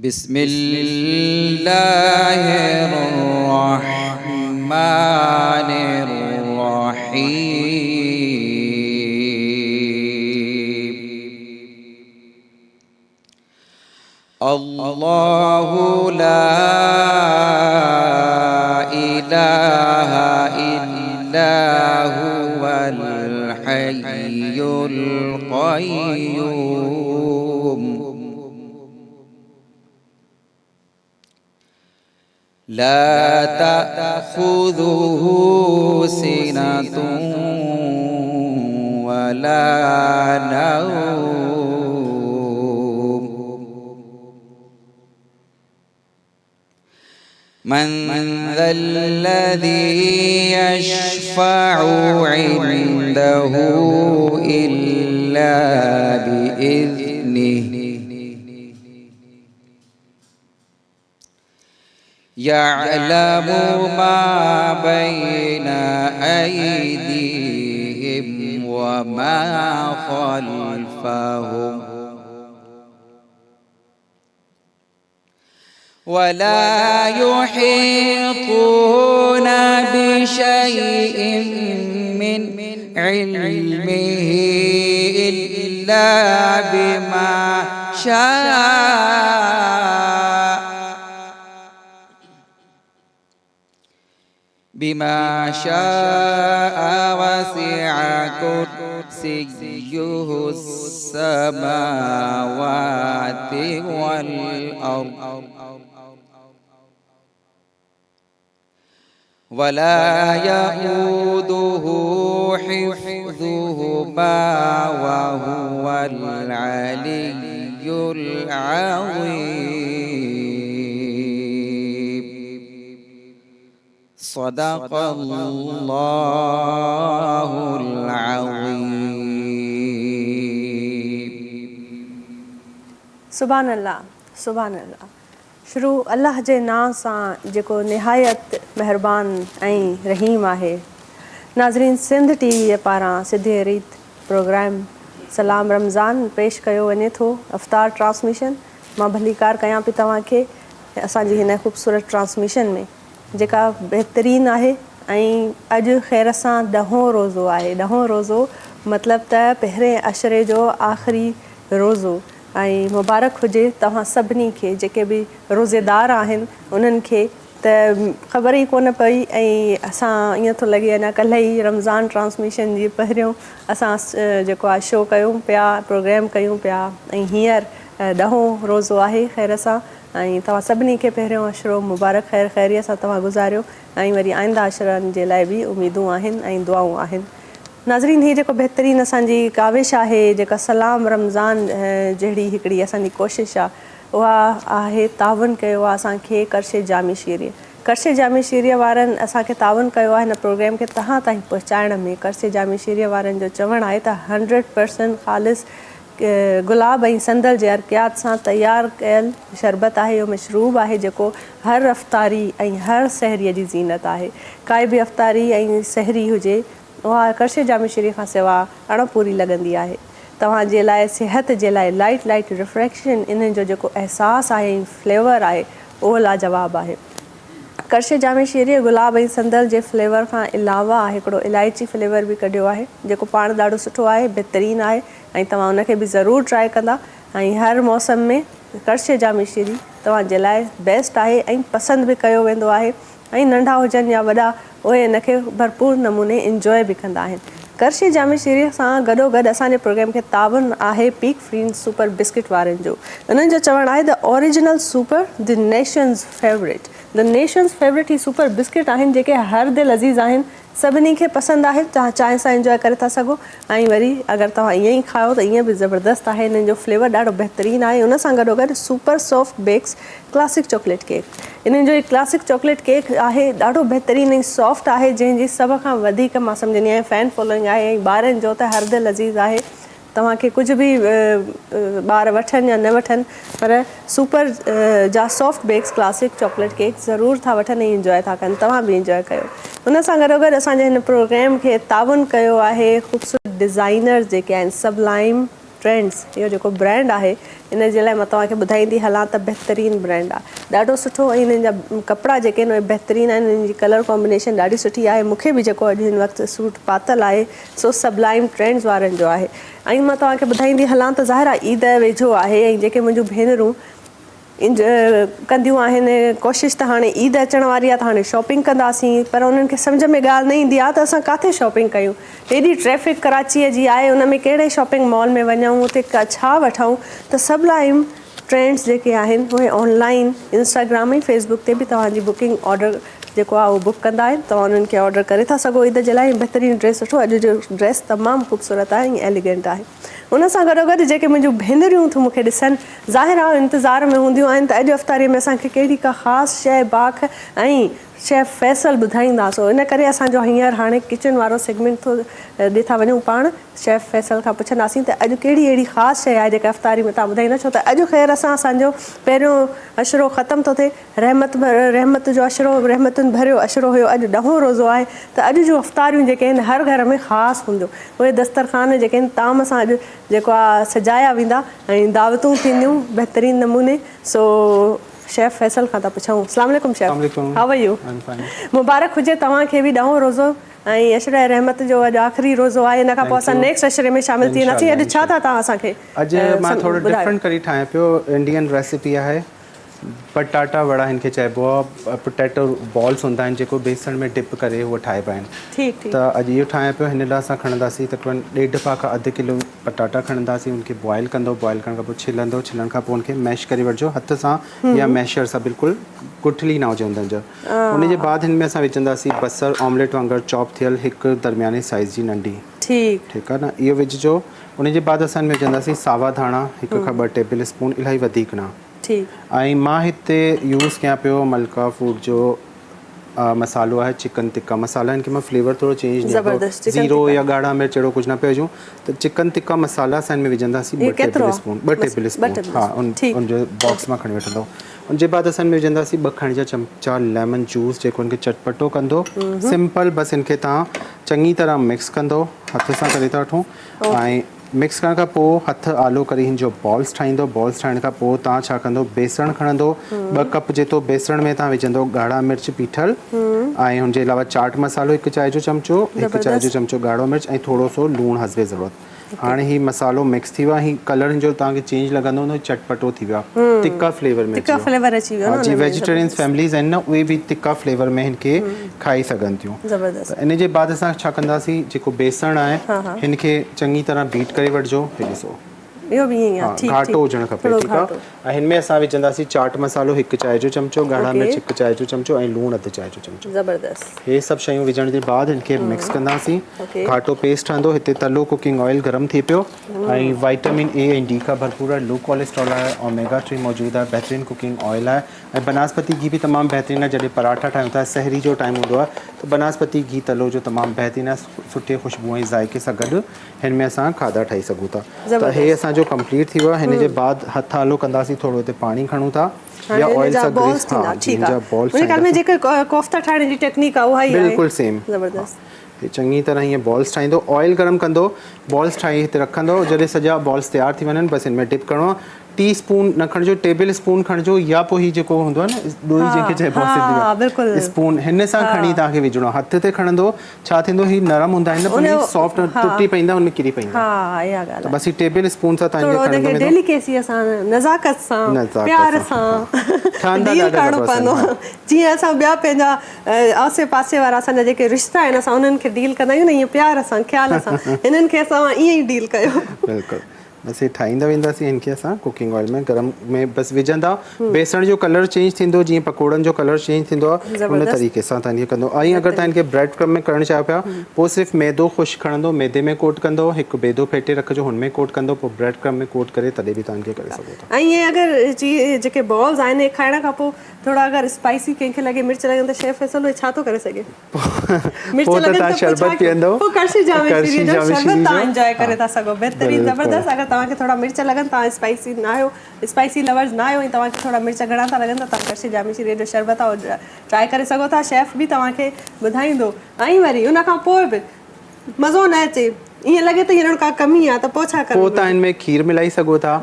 बिस्मिल्लाहिर्रहमानिर्रहीम। अल्लाहु ला इलाहा इल्ला हुवल हय्युल क़य्यूम ला तअख़ुज़ुहु सिनतुन वला नौम मन ज़ल्लज़ी यशफ़अु इन्दहु इल्ला बिइज़्निहि यअलमु मा बैन अयदीहिम व मा ख़ल्फ़हुम वला युहीतून बिशैइन मिन इल्मिही इल्ला बिमा शाअ वसिअ कुर्सियुहु अस्समावाति वल अर्द वला यऊदुहु हिफ्ज़ुहुमा व हुवल अलिय्युल अज़ीम। सदक़ल्लाहुल अज़ीम। सुभान अल्लाह, सुभान अल्लाह। शुरू अल्लाह जे नाम सां जेको निहायत महिरबान ऐं रहीम आहे। नाज़रीन, सिंध टीवीअ पारां सिधे रीत प्रोग्राम सलाम रमज़ान पेश कयो वञे थो। अफ़्तार ट्रांसमिशन मां भलीकार कयां पई तव्हांखे असांजी हिन ख़ूबसूरत ट्रांसमिशन में जेका बहितरीनु आहे। ऐं अॼु ख़ैर सां 10हों रोज़ो आहे। 10हों रोज़ो मतिलबु त पहिरें अशरे जो आख़िरी रोज़ो। ऐं मुबारक हुजे तव्हां सभिनी खे जेके बि रोज़ेदार आहिनि उन्हनि खे। त ख़बर ई कोन पई ऐं असां ईअं थो लॻे अञा कल्ह ई रमज़ान ट्रांसमिशन जी पहिरियों असां जेको आहे शो कयूं पिया, प्रोग्राम कयूं पिया ऐं हींअर 10हों रोज़ो आहे ख़ैर सां। ऐं तव्हां सभिनी खे पहिरियों अशरो मुबारक ख़ैर ख़ैरीअ सां तव्हां गुज़ारियो ऐं वरी आईंदा अशरनि जे लाइ बि उमेदूं आहिनि ऐं दुआऊं आहिनि। नाज़रीन, हीअ जेको बहितरीनु असांजी काविश आहे जेका सलाम रमज़ान जहिड़ी हिकिड़ी असांजी कोशिशि आहे उहा आहे तावन कयो आहे असांखे कर्शे जामी शीरीअ। कर्शे जामी शीरीअ वारनि असांखे तावन कयो आहे हिन प्रोग्राम खे तव्हां ताईं पहुचाइण में। कर्शे जामी शीरीअ वारनि जो चवणु आहे त 100% ख़ालिस गुलाब ऐं संदल जे अर्कियात सां तयारु कयल शरबत आहे। इहो मशरूब आहे जेको हर अफ़्तारी ऐं हर सहरीअ जी ज़ीनत आहे। काई बि अफ़्तारी ऐं सहरी हुजे उहा कर्शे जामी शीरीअ खां सवाइ अणपूरी लॻंदी आहे। तव्हांजे लाइ सिहत जे लाइ लाइट रिफ्रेक्शन इन जो जेको अहसासु आहे ऐं फ्लेवर आहे उहो लाजवाब आहे। कर्शे जामी शीरीअ गुलाब ऐं संदल जे फ्लेवर खां अलावा हिकिड़ो इलायची फ्लेवर बि कढियो आहे जेको पाण ॾाढो सुठो आहे, बहितरीनु आहे ऐं तव्हां उनखे बि ज़रूरु ट्राए कंदा। ऐं हर मौसम में कर्शे जामी शीरी तव्हांजे लाइ बेस्ट आहे ऐं पसंदि बि कयो वेंदो आहे। ऐं नंढा हुजनि या वॾा उहे इनखे भरपूर नमूने इंजॉय बि कंदा आहिनि। कर्शे जामी शीरीअ सां गॾोगॾु असांजे प्रोग्राम खे तावन आहे पीक फ्रीन सुपर बिस्किट वारनि जो। उन्हनि जो चवणु आहे the original super the nations favourite. The nations favourite ही सुपर बिस्किट आहिनि जेके हर दिलि अज़ीज़ आहिनि, सभिनी खे पसंदि आहे। तव्हां चांहि सां इंजॉय करे था सघो ऐं वरी अगरि तव्हां ईअं ई खाओ त ईअं बि ज़बरदस्तु आहे। इन्हनि जो फ्लेवर ॾाढो बहितरीनु आहे। उन सां गॾोगॾु super soft bakes classic chocolate cake. इन्हनि जो क्लासिक चॉकलेट केक आहे ॾाढो बहितरीनु ऐं सॉफ्ट आहे जंहिंजी सभ खां वधीक मां सम्झंदी आहियां फैन फॉलोइंग आहे। ऐं ॿारनि जो त हर दिलि अज़ीज़ आहे। तव्हांखे कुझु बि ॿार वठनि या न वठनि पर सुपर जा soft bakes classic chocolate cake ज़रूरु था वठनि ऐं इंजॉय था कनि। तव्हां बि इंजॉय कयो। उन सां गॾोगॾु असांजे हिन प्रोग्राम खे तावन कयो आहे ख़ूबसूरत डिज़ाइनर जेके आहिनि सबलाइम ट्रेंड्स इहो जेको ब्रांड आहे इन जे लाइ मां तव्हांखे ॿुधाईंदी हलां त बहितरीनु ब्रांड आहे, ॾाढो सुठो। ऐं हिननि जा कपिड़ा जेके आहिनि उहे बहितरीनु आहिनि, हिननि जी कलर कॉम्बिनेशन ॾाढी सुठी आहे। मूंखे बि जेको अॼु हिन वक़्तु सूट पातल आहे सो सबलाइम ट्रेंड्स वारनि जो आहे। ऐं मां तव्हांखे ॿुधाईंदी हलां त ज़ाहिर आहे ईद वेझो आहे ऐं जेके मुंहिंजूं भेनरूं कंदियूं आहिनि कोशिशि त हाणे ईद अचण वारी आहे त हाणे शॉपिंग कंदासीं, पर उन्हनि खे सम्झ में ॻाल्हि न ईंदी आहे त असां किथे शॉपिंग कयूं। हेॾी ट्रैफिक कराचीअ जी आहे, उन में कहिड़े शॉपिंग मॉल में वञूं, उते छा वठूं। त सबलाइम ट्रेंड्स जेके आहिनि उहे ऑनलाइन इंस्टाग्राम ऐं फेसबुक ते बि तव्हांजी बुकिंग ऑडर जेको आहे उहो बुक कंदा आहिनि, तव्हां उन्हनि खे ऑडर करे था सघो ईद जे लाइ। बहितरीनु ड्रेस सुठो, अॼु जो ड्रेस तमामु ख़ूबसूरत आहे ऐं एलिगेंट आहे। उन सां गॾोगॾु जेके मुंहिंजूं भेनरियूं थियूं मूंखे ॾिसनि, ज़ाहिर आहे इंतज़ार में हूंदियूं आहिनि त अॼु अफ़्तारी में असांखे कहिड़ी का ख़ासि शइ बाख ऐं शेफ फैसल ॿुधाईंदासीं। इन करे असांजो हींअर हाणे किचन वारो सेगमेंट थो ॾे था वञूं पाण शेफ फैसल खां पुछंदासीं त अॼु कहिड़ी अहिड़ी ख़ासि शइ आहे जेका अफ़्तारी में तव्हां ॿुधाईंदा। छो त अॼु ख़ैर असांजो पहिरियों अशरो ख़तमु थो थिए, रहमत जो अशरो, रहमतुनि भरियो अशरो हुयो, अॼु 10हों रोज़ो आहे। त अॼु जूं अफ़्तारियूं जेके आहिनि हर घर में ख़ासि हूंदियूं, उहे दस्तरख़ान जेके आहिनि ताम सां अॼु जेको आहे सजाया वेंदा ऐं दावतूं थींदियूं बहितरीनु नमूने। सो शेफ फैसल खां था पुछूं। अस्सलाम वालेकुम शेफ, हाउ आर यू? मुबारक हुजे तव्हांखे बि 10हों रोज़ो ऐं अशरे रहमत जो अॼु आख़िरी रोज़ो आहे। इन खां पोइ असां नेक्स्ट अशरे में शामिलु थी वेंदासीं। अॼु छा था तव्हां असांखे? अॼु मां थोरो डिफरेंट करे ठाहियां पियो, इंडियन रेसिपी आहे पटाटा वड़ा हिनखे चइबो आहे। पोटैटो बॉल्स हूंदा आहिनि जेको बेसण में डिप करे उहो ठाहिबा आहिनि। ठीकु त अॼु इहो ठाहियां पियो। हिन लाइ असां खणंदासीं तक़रीबन 1.5 पा खां अधु किलो पटाटा खणंदासीं, उनखे बॉइल कंदो, बॉइल करण खां पोइ छिलंदो, छिलण खां पोइ उनखे मैश करे वठिजो हथ सां या मैशर सां, बिल्कुलु गुठली न हुजे उन्हनि जो। उनजे बाद हिन में असां विझंदासीं बसर ऑमलेट वांगुरु चॉप थियल हिकु दरमियाने साइज़ जी नंढी, ठीकु आहे न, इहो विझिजो। उनजे बाद असां हिन में विझंदासीं सावा धाणा 1 खां 2 टेबल स्पून, इलाही वधीक न। ऐं मां हिते यूज़ कयां पियो मलका फूड जो मसालो आहे चिकन टिक्का मसाला। इनखे मां फ्लेवर थोरो चेंज ॾियां पियो, ज़ीरो या ॻाढ़ा मिर्च अहिड़ो कुझु न पियो विझूं। त चिकन टिक्का मसाला असां हिन में विझंदासीं 2 टेबल स्पून। हा, उनजो बॉक्स मां खणी वठंदो। उनजे बाद असां हिन में विझंदासीं 2 खंड जा चमचा लेमन जूस जेको इनखे चटपटो कंदो। सिंपल बसि इनखे तव्हां चङी तरह मिक्स कंदो, हथ सां करे था वठूं ऐं मिक्स करण खां पोइ हथु आलो करे हिन जो बॉल्स ठाहींदो। बॉल्स ठाहिण खां पोइ तव्हां छा कंदो, बेसण खणंदो, 2 कप जेतिरो बेसण में तव्हां विझंदो ॻाढ़ा मिर्च पीठल ऐं हुनजे अलावा चाट मसालो 1 चांहि जो चमचो, 1 चांहि जो चमचो ॻाढ़ो मिर्च ऐं थोरो सो लूणु हस्बे ज़रूरत। हाणे ही मसालो मिक्स थी वियो आहे, ही कलर जो तव्हांखे चेंज लॻंदो न, चटपटो थी वियो आहे, टिक्का फ्लेवर में अची वियो। जी वेजिटेरियन फैमिलीज़ आहिनि न, उहे बि टिक्का फ्लेवर में हिनखे खाई सघनि थियूं। त इन जे बाद असां छा कंदासीं, जेको बेसण आहे हिनखे चङी तरह बीट करे वठिजो। हे ॾिसो इहो बि ईअं आहे, घाटो हुजणु खपे, ठीकु आहे। ऐं हिन में असां विझंदासीं चाट मसालो 1 चांहि जो चमचो, ॻाढ़ा मिर्च 1 चांहि जो चमचो ऐं लूणु 1 चांहि जो चमचो। ज़बरदस्त। हे सभु शयूं विझण जे बाद हिनखे मिक्स कंदासीं। घाटो पेस्ट ठहंदो। हिते तलो कुकिंग ऑयल गरम थी पियो ऐं वाइटामिन ए ऐं डी खां भरपूर आहे, लो कोलेस्ट्रॉल आहे, ओमेगा 3 मौजूदु आहे, बहितरीनु कुकिंग ऑयल आहे ऐं बनास्पति घी बि तमामु बहितरीनु आहे। जॾहिं पराठा ठाहियूं था, सहरी जो टाइम हूंदो आहे, त बनास्पति घी तलो जो तमामु बहितरीनु आहे, सुठे ख़ुशबू ऐं ज़ाइक़े सां गॾु हिन में असां खाधा ठाही सघूं था। त हे असांजो कंप्लीट थी वियो आहे। हिन जे बाद हथ आलो कंदासीं, थोरो हिते पाणी खणूं था या ऑयल सां ग्रीस। हाँ, जिनजा बॉल्स मुझे ख्याल में जेके कोफ्ता ठाहिण जी टेक्निक आहे उहा ई आहे, बिल्कुलु सेम। ज़बरदस्त। हे चङी तरह हीअं बॉल्स ठाहींदो, ऑयल गरम कंदो, बॉल्स ठाही हिते रखंदो। जॾहिं सॼा बॉल्स तयारु थी वञनि बसि हिन में डिप करिणो आहे। टी स्पून न खणिजो, टेबल स्पून खणिजो, या पोइ ही जेको हूंदो आहे न ॾोही जंहिंखे चइबो आहे स्पून, हिन सां खणी तव्हांखे विझणो आहे। हथ ते खणंदो छा थींदो, ही नरम हूंदा आहिनि न, सॉफ्ट टुटी पईंदा, हुन में किरी पईंदा। हा, इहा ॻाल्हि आहे। बसि टेबल स्पून सां तव्हांखे खणंदो, डेलिकेसी सां, नज़ाकत सां, प्यार सां डील करणो पवंदो। जीअं असां ॿिया पंहिंजा आसे पासे वारा असांजा जेके रिश्ता आहिनि, असां उन्हनि खे डील कंदा आहियूं न, ईअं प्यार सां, ख़्याल सां, हिननि खे असां ईअं ई डील कयो। बिल्कुलु। बसि हे ठाहींदा वेंदासीं हिनखे असां कुकिंग ऑयल में गरम में बसि विझंदा। बेसण जो कलर चेंज थींदो, जीअं पकोड़नि जो कलर चेंज थींदो आहे, उन तरीक़े सां तव्हां इहो कंदो। ऐं अगरि तव्हां हिनखे ब्रेड क्रम्ब में करणु चाहियो पिया, पोइ सिर्फ़ु मैदो ख़ुशि खणंदो, मैदे में कोट कंदो, हिकु बेदो फेटे रखिजो, हुन में कोट कंदो, पोइ ब्रेड क्रम्ब में कोट करे तॾहिं बि तव्हां इनखे करे सघो था। ऐं इहे अगरि जेके बॉल्स आहिनि खाइण खां पोइ थोड़ा अगर स्पाइसी कंहिंखे लगे मिर्च लगन त शेफ फैसल छा तो करे सके मिर्च लगन त शरबत पींदो वो करशी जामे जो शरबत ता एंजॉय करे ता सको बेहतरीन जबरदस्त। अगर तवा के थोड़ा मिर्च लगन ता स्पाइसी ना आयो स्पाइसी लवर्स ना आयो तवा के थोड़ा मिर्च घणा ता लगन त करशी जामे जो शरबत ट्राई करे सको था। शेफ भी तवा के बुधाइंदो आई वरी उना का पोइ भी मज़ो न अचे ईअं लॻे त हींअर का कमी आहे त पोइ छा करिणो? पोइ तव्हां हिन में खीर मिलाई सघो था,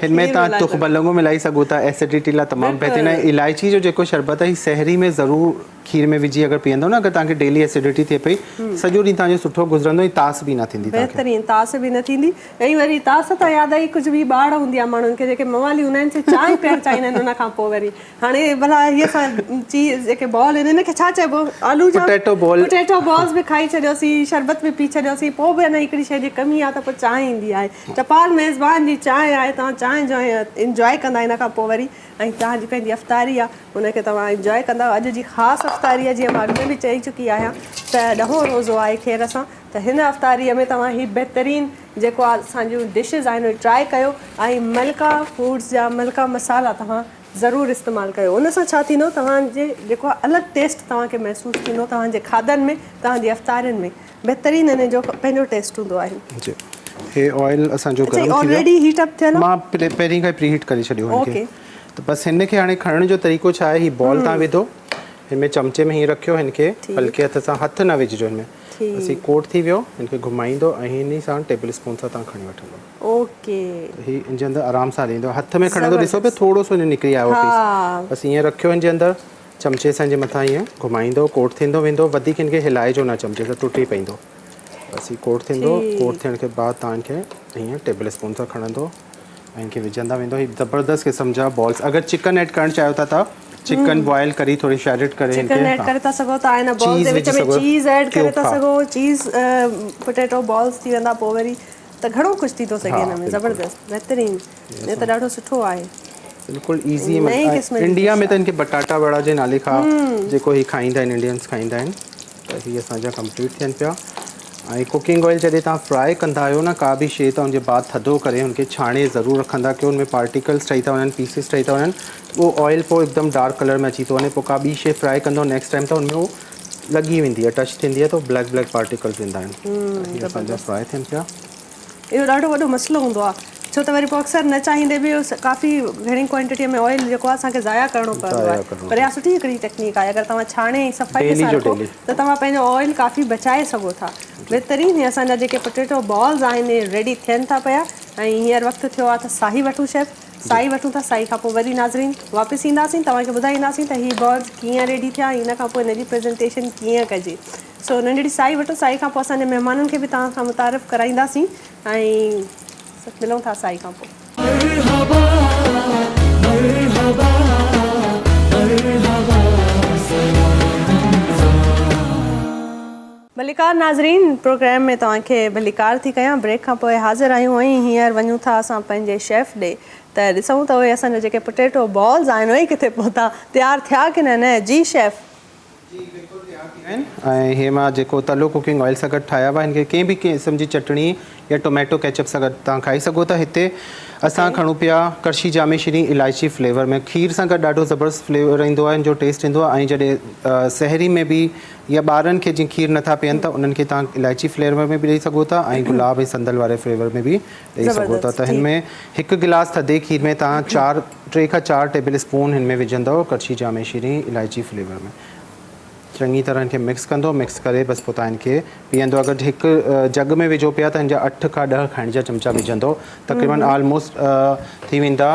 हिन में तव्हां तुख बलंगो मिलाई सघो था, एसिडिटी लाइ तमामु बहितरीनु आहे। इलायची जो जेको शरबत आहे सहरी में ज़रूरु खीर में विझी अगरि पीअंदो न, अगरि तव्हांखे डेली एसिडिटी थिए पई सॼो ॾींहुं तव्हांजो सुठो गुज़रंदो, ऐं तास बि न थींदी। बहितरीनु, तास बि न थींदी। ऐं वरी तास त यादि आई कुझु बि ॿार हूंदी आहे माण्हुनि खे जेके मवाली हूंदा आहिनि, से चांहि पीअणु चाहींदा आहिनि। उन खां पोइ वरी हाणे भला हीअ असां चीज़ जेके बॉल आहिनि हिन खे छा चइबो, आलू जा पोटेटो बॉल्स बि खाई छॾियोसीं, शरबत बि पी छॾियोसीं, पोइ बि अञा हिकिड़ी शइ जी कमी आहे त पोइ चांहि ईंदी आहे। चपाल मेज़बान जी चांहि आहे, तव्हां चांहि जो इंजॉय कंदा। हिन खां पोइ वरी ऐं तव्हांजी पंहिंजी अफ़्तारी आहे, हुनखे तव्हां इंजॉय कंदा। अॼु जी ख़ासि अफ़्तारी आहे, जीअं मां अॻु में बि चई चुकी आहियां त 10हों रोज़ो आहे ख़ैर सां। त हिन अफ़्तारीअ में तव्हां ही बहितरीनु जेको आहे असांजूं डिशिज़ आहिनि उहे ट्राए कयो, ऐं मलिका फूड्स जा मलिका मसाला तव्हां ज़रूरु इस्तेमालु कयो। उन सां छा थींदो, तव्हांजे जेको आहे अलॻि टेस्ट तव्हांखे महसूसु थींदो, तव्हांजे खाधनि में, तव्हांजी अफ़्तारियुनि में बहितरीनु हिन जो पंहिंजो टेस्ट हूंदो आहे। हे ऑयल असांजो ऑलरेडी हीट अप थियल, मां पहिरीं खां प्री हीट करे छॾियो हुनखे। त बसि हिन खे हाणे खणण जो तरीक़ो छा आहे, ही बॉल तव्हां विधो हिन में, चमचे में हीअं रखियो, हिन खे हल्के हथ सां, हथ न विझिजो हिन में, बसि कोट थी वियो, हिन खे घुमाईंदो ऐं हिन सां टेबल स्पून सां तव्हां खणी वठंदो। ओके, ही हिन जे अंदरि आराम सां हलींदो। हथ में खणंदो, ॾिसो पियो थोरो सो निकिरी आयो पीस, बसि ईअं रखियो हिन जे अंदरि, चमचे सां जे मथां ईअं घुमाईंदो, कोट थींदो वेंदो, वधीक हिन खे हिलाइजो न, चमचे सां टुटी पवंदो। बसि कोट थींदो, कोट थियण खां बाद तव्हांखे हीअं टेबल स्पून सां खणंदो ऐं हिनखे विझंदा वेंदो। ही ज़बरदस्त क़िस्म जा बॉल्स। अगरि चिकन ऐड करणु चाहियो था तव्हां, चिकन बॉयल करी थोड़ी शैरिड करे चिकन ऐड करे था सघो था, ऐं बॉल्स जे विच में चीज़ ऐड करे था सघो, चीज़ पोटेटो बॉल्स थी वेंदा पोइ वरी, त घणो कुझु थी थो सघे हिन में। ज़बरदस्त, बहितरीनु, इहो त ॾाढो सुठो आहे, बिल्कुलु ईज़ी। इंडिया में त हिनखे बटाटा वड़ा जे नाले खां जेको ही खाईंदा आहिनि, इंडियंस खाईंदा आहिनि। त हीअ असांजा कंप्लीट थियनि पिया। ऐं कुकिंग ऑयल जॾहिं तव्हां फ्राई कंदा आहियो न का बि शइ, त हुनजे बाद थधो करे हुनखे छाणे ज़रूरु रखंदा, की हुनमें पार्टिकल्स ठही था वञनि, पीसिस ठही था वञनि, उहो ऑयल पोइ हिकदमि डार्क कलर में अची थो वञे। पोइ का ॿी शइ फ्राई कंदो नेक्स्ट टाइम त हुनमें उहो लॻी वेंदी आहे, टच थींदी आहे, त ब्लैक पार्टिकल्स वेंदा आहिनि। हीअ असांजा फ्राई थियनि पिया। इहो ॾाढो वॾो मसइलो हूंदो आहे, छो त वरी पोइ अक्सर न चाहींदे बि काफ़ी घणी क्वांटिटीअ में ऑयल जेको आहे असांखे ज़ाया करिणो पवंदो आहे। पर इहा सुठी हिकिड़ी टेक्निक आहे, अगरि तव्हां छाणे ऐं सफ़ाई सां रखो त तव्हां पंहिंजो ऑयल काफ़ी बचाए सघो था। बहितरीनु, हीअ असांजा जेके पोटेटो बॉल्स आहिनि रेडी थियनि था पिया, ऐं हींअर वक़्तु थियो आहे त साही वठूं शेफ, साई वठूं था। साई खां पोइ वरी नाज़रीन वापसि ईंदासीं, तव्हांखे ॿुधाईंदासीं त हीअ बॉल्स कीअं रेडी थिया, हिन खां पोइ हिनजी प्रेज़ेंटेशन कीअं कजे। सो नंढड़ी साई वठो, साई खां पोइ असांजे महिमाननि खे बि तव्हां खां मुतारिफ़ कराईंदासीं, ऐं मिलूं था साई खां पोइ। भलीकार नाज़रीन, प्रोग्राम में तव्हांखे भलीकार थी कयां। ब्रेक खां पोइ हाज़िर आहियूं ऐं हींअर वञूं था असां पंहिंजे शेफ ॾे, त ॾिसूं त उहे असांजा जेके पोटेटो बॉल्स आहिनि उहे किथे पहुता, तयारु थिया की न। जी शेफ। जी बिल्कुलु तयारु थी विया आहिनि। ऐं हे मां जेको तलो कुकिंग ऑयल सां गॾु ठाहिया हुआ, हिनखे कंहिं बि क़िस्म जी चटणी या टोमेटो केचप सां गॾु तव्हां खाई सघो था। हिते असां खणूं पिया करशी जामे श्री इलायची फ्लेवर में, खीर सां गॾु ॾाढो ज़बरदस्त फ्लेवर ईंदो आहे, जो टेस्ट ईंदो आहे। ऐं जॾहिं सहरी में बि या ॿारनि खे जीअं खीर नथा पीअनि त उन्हनि खे तव्हां इलायची फ्लेवर में बि ॾेई सघो था, ऐं गुलाब ऐं संदल वारे फ्लेवर में बि ॾेई सघो था। त हिन में हिकु गिलास थधे खीर में तव्हां 3 खां 4 टेबल स्पून हिन में विझंदव करशी जामे श्री इलायची फ्लेवर में। चङी तरह इनखे मिक्स कंदो, मिक्स करे बसि पोइ तव्हां इनखे पीअंदो। अगरि हिकु जग में विझो पिया त हिन जा 8 खां 10 खाइण जा चमचा विझंदो, तक़रीबन ऑलमोस्ट थी वेंदा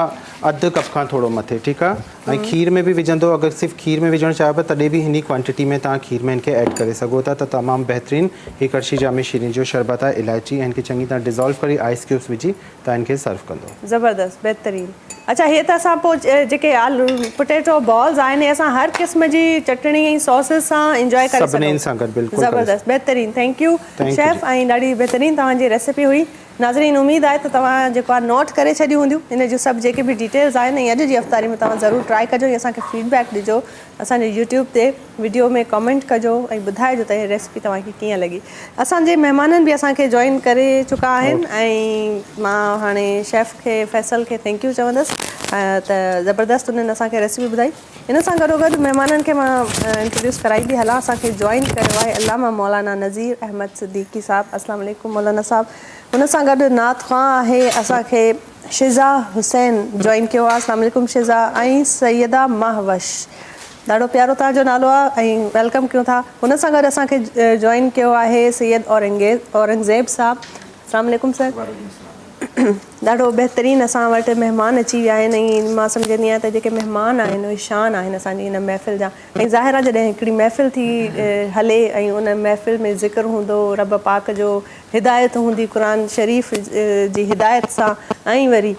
अधु कप खां थोरो मथे, ठीकु आहे। ऐं खीर में बि विझंदो, अगरि सिर्फ़ु खीर में विझणु चाहियो तॾहिं बि हिन क्वांटिटी में तव्हां खीर में हिनखे ऐड करे सघो था। त तमामु बहितरीनु हीअ करशी जामे श्री जो शरबत आहे इलायची, हिनखे चङी तरह डिज़ोल्व करे आइस क्यूब्स विझी तव्हां हिनखे सर्व कंदो। ज़बरदस्त, बहितरीनु। अच्छा, हे त असां पोइ जेके आलू पोटेटो बॉल्स आहिनि असां हर क़िस्म जी चटणी ऐं सॉसेस सां इंजॉय करे सभिनीनि सां गॾु, बिल्कुलु ज़बरदस्त, बहितरीनु। थैंक यू शेफ, ऐं ॾाढी बहितरीनु तव्हांजी रेसिपी हुई। नाज़रीन, उमेदु आहे त तव्हां जेको आहे नोट करे छॾियूं हूंदियूं हिन जूं सभु जेके बि डिटेल्स आहिनि, ऐं अॼु जी अफ़्तारी में तव्हां ज़रूरु ट्राई कजो ऐं असांखे फीडबैक ॾिजो, असांजे यूट्यूब ते वीडियो में कमेंट कजो ऐं ॿुधाइजो त हीअ रेसिपी तव्हांखे कीअं लॻी। असांजे महिमाननि बि असांखे जॉइन करे चुका आहिनि, ऐं मां हाणे शेफ खे फैसल खे थैंक यू चवंदसि त ज़बरदस्त उन्हनि असांखे रेसिपी ॿुधाई। हिन सां गॾोगॾु महिमाननि खे मां इंट्रोड्यूस कराई थी हलां। असांखे जॉइन कयो आहे अल्लामा मौलाना नज़ीर अहमद सिद्दीकी साहिबु। अस्सलाम वालेकुम मौलाना साहिबु। हुन सां गॾु नात ख़्वां आहे असांखे शिज़ा हुसैन जॉइन कयो आहे। अस्सलाम वालेकुम शिज़ा। ऐं सैयदा महवश ॾाढो प्यारो तव्हांजो नालो आहे ऐं वेलकम कयूं था। हुन सां गॾु असांखे जॉइन कयो आहे सैयद औरंगज़ेब साहब। अस्सलाम वालेकुम सर। ॾाढो बहितरीनु असां वटि महिमान अची विया आहिनि ऐं मां सम्झंदी आहियां त जेके महिमान आहिनि उहे शान आहिनि असांजी हिन महफ़िल जा। ऐं ज़ाहिर आहे जॾहिं हिकिड़ी महफ़िल थी हले ऐं उन महफ़िल में ज़िक्र हूंदो रब पाक जो, हिदायत हूंदी क़ुर शरीफ़ जी हिदायत सां, ऐं वरी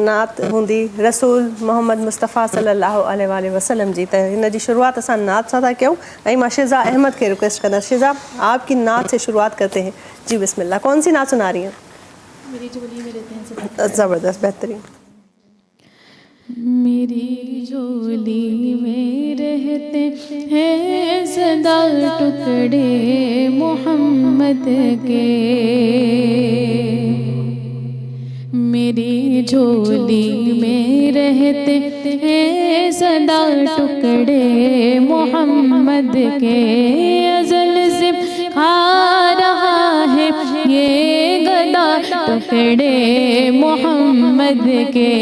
नात हूंदी रसूल मोहम्मद मुस्तफ़ा सल्लल्लाहु अलैहि वसल्लम जी, त हिन जी शुरूआत असां नात सां था कयूं। ऐं मां शिज़ा अहमद खे रिक्वेस्ट कंदसि, शिज़ा आपकी नात से शुरुआत करते हैं। जी बिस्मिल्लाह। कौन सी नात सुना रही हैं? मेरी झोली में रहते हैं ज़बरदस्त, बेहतरीन। मेरी झोली में रहते हैं सदा टुकड़े मोहम्मद के, मेरी झोली में रहते हैं सदा टुकड़े मोहम्मद के, अज़ल से खा रहा है ये गदा टुकड़े मोहम्मद के,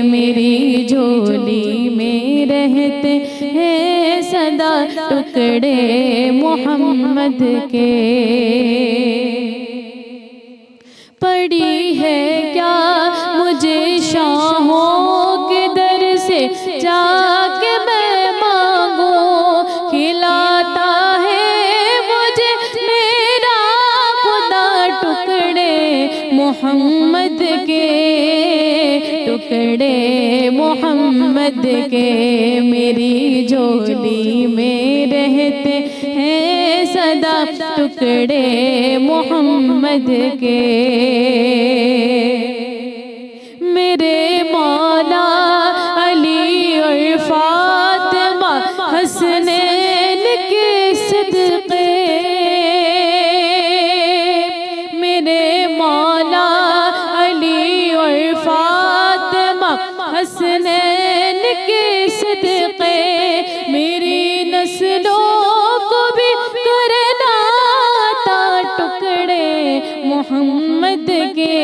मेरी झोली में रहते हैं सदा टुकड़े मोहम्मद के। पड़ी है क्या मुझे शाहों के दर से जाके मैं मांगूं, खिलाता है मुझे मेरा खुदा टुकड़े मोहम्मद के, टुकड़े मोहम्मद के, मेरी झोली में रहते हैं सदा टुकड़े मोहम्मद के। मेरे मौला अली और फातिमा हसनैन के सदक़े, मेरे मौला अली और फातिमा हसनैन के सदक़े, मेरी नस्लों को भी करना था टुकड़े मोहम्मद के,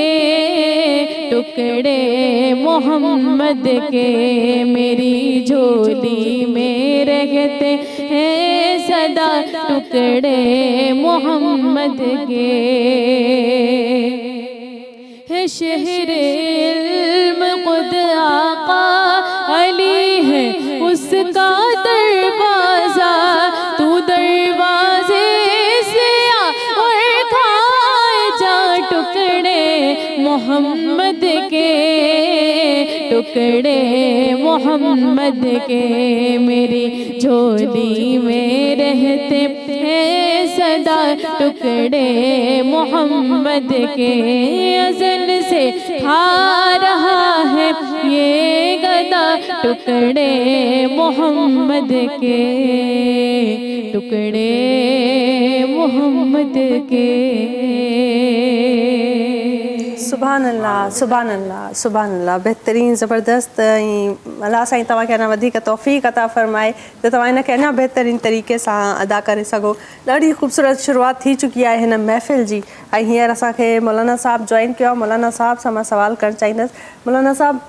टुकड़े मोहम्मद के, मेरी झोली में रहते हैं सदा टुकड़े मोहम्मद के। है शहर इल्म खुद आका अली है उसका दरवाजा, तू दरवाजे से आ और खाए जा टुकड़े मोहम्मद के, टुकड़े मोहम्मद के, मेरी झोली में रहते हैं सदा टुकड़े मोहम्मद के, अज़ल से खा रहा है ये गदा टुकड़े मोहम्मद के, टुकड़े मोहम्मद के। सुभान अल्लाह, सुभान अल्लाह, सुभान अल्लाह। बहितरीनु, ज़बरदस्त। ऐं अलाह साईं तव्हांखे अञा वधीक तौफ़ीक़ अता फ़रमाए त तव्हां हिनखे अञा बहितरीनु तरीक़े सां अदा करे सघो। ॾाढी ख़ूबसूरत शुरूआत थी चुकी आहे हिन महफ़िल जी ऐं हींअर असांखे मौलाना साहब जॉइन कयो आहे। मौलाना साहब सां मां सवाल करणु चाहींदसि। मौलाना साहब,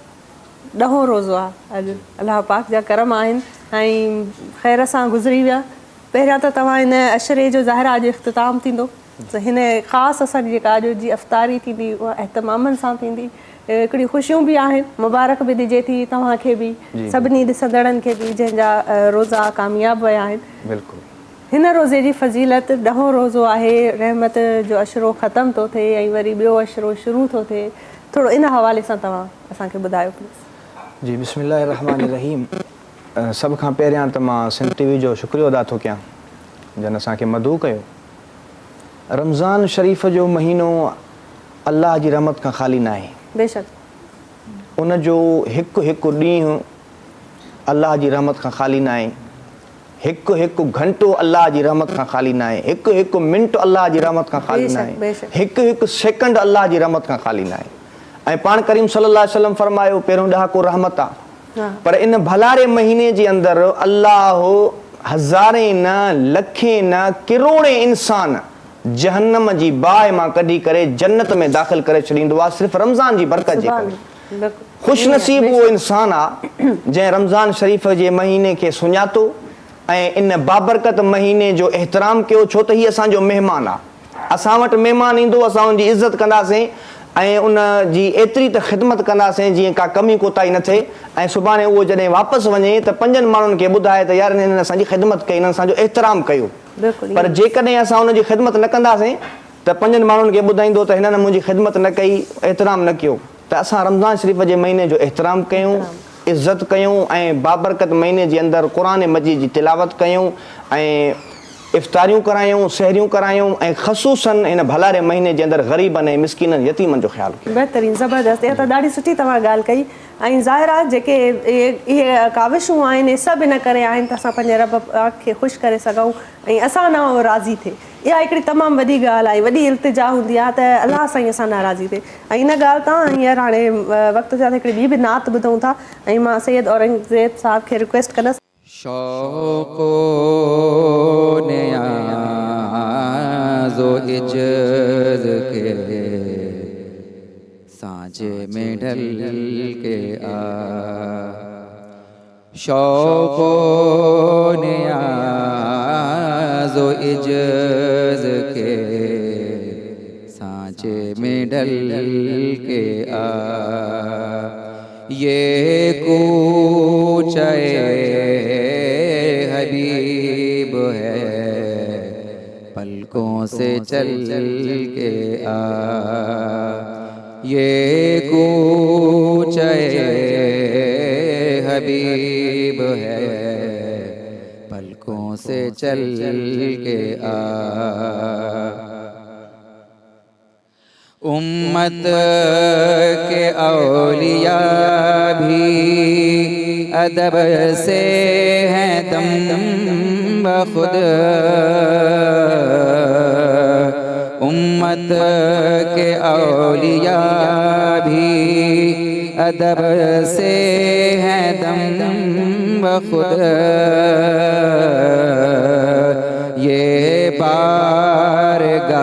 10हों रोज़ो आहे अॼु, अलाह पाक जा करम आहिनि ऐं ख़ैर सां गुज़री विया। पहिरियां त तव्हां हिन अशरे जो ज़ाहिर अॼु इख़्तिताम थींदो, त हिन ख़ासि असांजी जेका अॼु जी अफ़्तारी थींदी उहा एहतमामनि सां थींदी। हिकिड़ी ख़ुशियूं बि आहिनि, मुबारक बि ॾिजे थी तव्हांखे बि, सभिनी ॾिसंदड़नि खे बि जंहिंजा रोज़ा कामयाबु विया आहिनि। बिल्कुलु। हिन रोज़े जी फज़ीलत, 10हों रोज़ो आहे, रहमत जो अशरो ख़तमु थो थिए ऐं वरी ॿियो अशरो शुरू थो थिए, थोरो इन हवाले सां तव्हां असांखे ॿुधायो प्लीज़। जी बिस्मिल्लाहिर रहमानिर रहीम। सभ खां पहिरियां त मां सिंध टीवी जो शुक्रियो अदा थो कयां जन असांखे मदऊ कयो। रमज़ान शरीफ़ जो महीनो अल्लाह जी रहमत खां ख़ाली न आहे। बेशक। उन जो हिकु हिकु ॾींहुं अल्लाह जी रहमत खां ख़ाली न आहे, हिकु हिकु घंटो अल्लाह जी रहमत खां ख़ाली न आहे, हिकु हिकु मिंट अल्लाह जी रहमत खां ख़ाली न आहे, हिकु हिकु सेकंड अल्लाह जी रहमत खां ख़ाली न आहे। ऐं पाण करीम सल्लल्लाहु अलैहि वसल्लम फरमायो, पहिरियों ॾहाको रहमत आहे, पर इन भलारे महीने जे अंदरि अल्लाह हज़ारे न लखे न किरोड़े इंसान जहन्नम जी बाहि मां कढी करे जन्नत में दाख़िल करे छॾींदो आहे, सिर्फ़ु रमज़ान जी बरकत जे करे। बिल्कुलु। ख़ुशि नसीब उहो इंसानु आहे जंहिं रमज़ान शरीफ़ जे महीने खे सुञातो ऐं इन बाबरकत महीने जो एहतराम कयो, छो त हीअ असांजो महिमान आहे। असां वटि महिमान ईंदो, असां उनजी इज़त कंदासीं ऐं उन जी एतिरी त ख़िदमत कंदासीं जीअं का कमी कोताही न थिए, ऐं सुभाणे उहो जॾहिं वापसि वञे त 5 माण्हुनि खे ॿुधाए त यार हिननि असांजी ख़िदमत कई, हिननि असांजो एहतराम कयो। पर जेकॾहिं असां उनजी ख़िदमत न कंदासीं त 5 माण्हुनि खे ॿुधाईंदो त हिननि मुंहिंजी ख़िदमत न कई, एहतराम न कयो। त असां रमज़ान शरीफ़ जे महीने जो एहतराम कयूं, इज़त कयूं ऐं बाबरकत महीने जे अंदरि क़ुरान मजीद जी तिलावत कयूं ऐं इफ़्तारियूं करायूं, सहरियूं करायूं ऐं ख़ुसूसन इन भलारे महीने जे अंदरि ग़रीबनि ऐं मिस्किननि यतीमनि जो ख़्यालु कयूं। बहितरीनु, ज़बरदस्त। इहा त ॾाढी सुठी तव्हां ॻाल्हि कई ऐं ज़ाहिर आहे जेके इहे काविशूं आहिनि इहे सभु इन करे आहिनि त असां पंहिंजे रब खे ख़ुशि करे सघूं ऐं असां न राज़ी थिए। इहा हिकिड़ी तमामु वॾी ॻाल्हि आहे, वॾी इल्तिजा हूंदी आहे त अलाह साईं असां नाराज़ी थिए। ऐं इन ॻाल्हि तां हींअर हाणे वक़्तु जा हिकिड़ी ॿी बि नात ॿुधूं था ऐं मां सैयद औरंगज़ेब साहिब खे रिक्वेस्ट कंदसि। शौक़ो नियाज़ो इज्ज़त के सांचे में ढल के आ, शौक़ो नियाज़ो इज्ज़त के सांचे में ढल के आ, ये कूचे हबीब है पलकों से चल के आ, ये कूचे हबीब है पलकों से चल के आ, उम्मत के औलिया भी अदब से हैं दम बखुद, उम्मत के औलिया भी अदब से हैं दम बखुद, ये बारगाह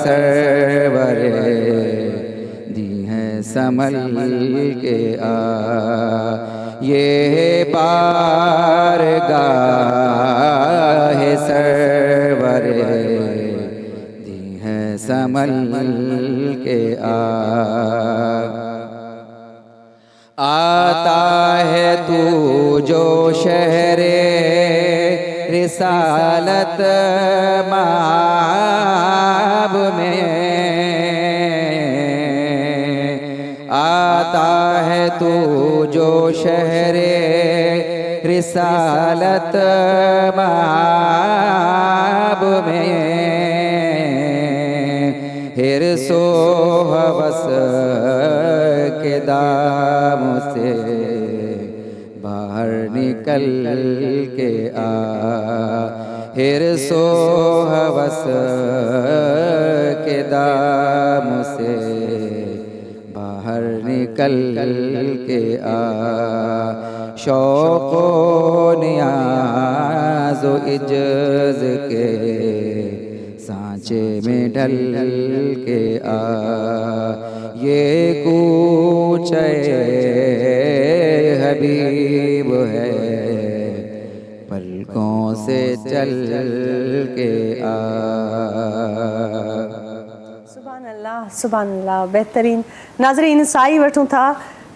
सरवर दी है संभल के आ, ये बारगाह सरवर दी है संभल के आ, आता है तू जो शहरे रिसालत माब में, आता है तू जो शहरे रिसालत माब में, हिर्सो हवस के दाम से बाहर निकल के आ, हिर्सो हवस के दाम से बाहर निकल के आ, शौक़ो नियाज़ो इज्ज़त के सांचे में ढल के आ, ये कूचे हबीब है पलकों से चल के आ। सुभान अल्लाह, सुभान अल्लाह, बहितरीन। नाज़रीन साई वठूं था,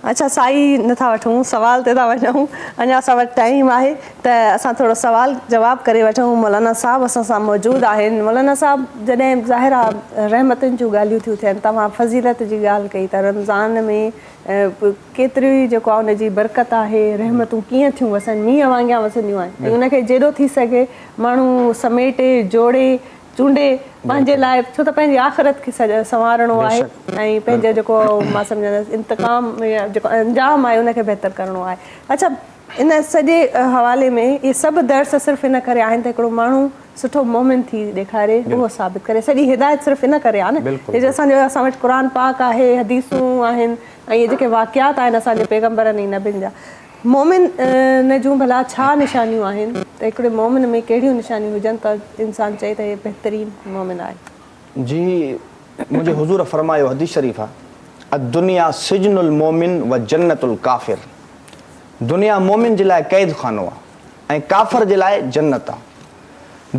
अच्छा साई नथा वठूं, सवाल ते था वञूं, अञा असां वटि टाइम आहे त असां थोरो सवाल जवाब करे वठूं। मौलाना साहब असां सां मौजूदु आहिनि। मौलाना साहब, जॾहिं ज़ाहिर आहे रहमतुनि जूं ॻाल्हियूं थियूं थियनि, तव्हां फज़ीलत जी ॻाल्हि कई त रमज़ान में केतिरी जेको आहे उनजी बरकत आहे, रहमतूं कीअं थियूं वसनि, मींहं वांगिया वसंदियूं आहिनि ऐं उनखे जेॾो थी सघे माण्हू समेटे जोड़े चूंडे पंहिंजे लाइ, छो त पंहिंजी आख़िरत खे संवारणो आहे ऐं पंहिंजो जेको मां सम्झंदसि इंतकाम जेको अंजाम आहे उनखे बहितर करिणो आहे। अच्छा, इन सॼे हवाले में इहे सभु दर्स सिर्फ़ु इन करे आहिनि त हिकिड़ो माण्हू सुठो मोमिन थी ॾेखारे, उहो साबित करे। सॼी हिदायत सिर्फ़ु इन करे आहे न, जे असां वटि क़ुर पाक आहे, हदीसूं आहिनि ऐं इहे जेके वाक़ियात आहिनि असांजे पैगम्बरनि ऐं नबियुनि जा। मोमिन न जूं भला छा निशानियूं आहिनि त हिकिड़े मोमिन में कहिड़ियूं निशानियूं हुजनि त इंसानु चए त इहे बहितरीनु मोमिन आहे? जी, मुंहिंजे हुज़ूर फरमायो, हदीस शरीफ़ आहे, दुनिया सिजनुल मोमिन व जन्नतुल काफ़िर। दुनिया मोमिन जे लाइ क़ैद खानो आहे ऐं काफ़िर जे लाइ जन्नत आहे।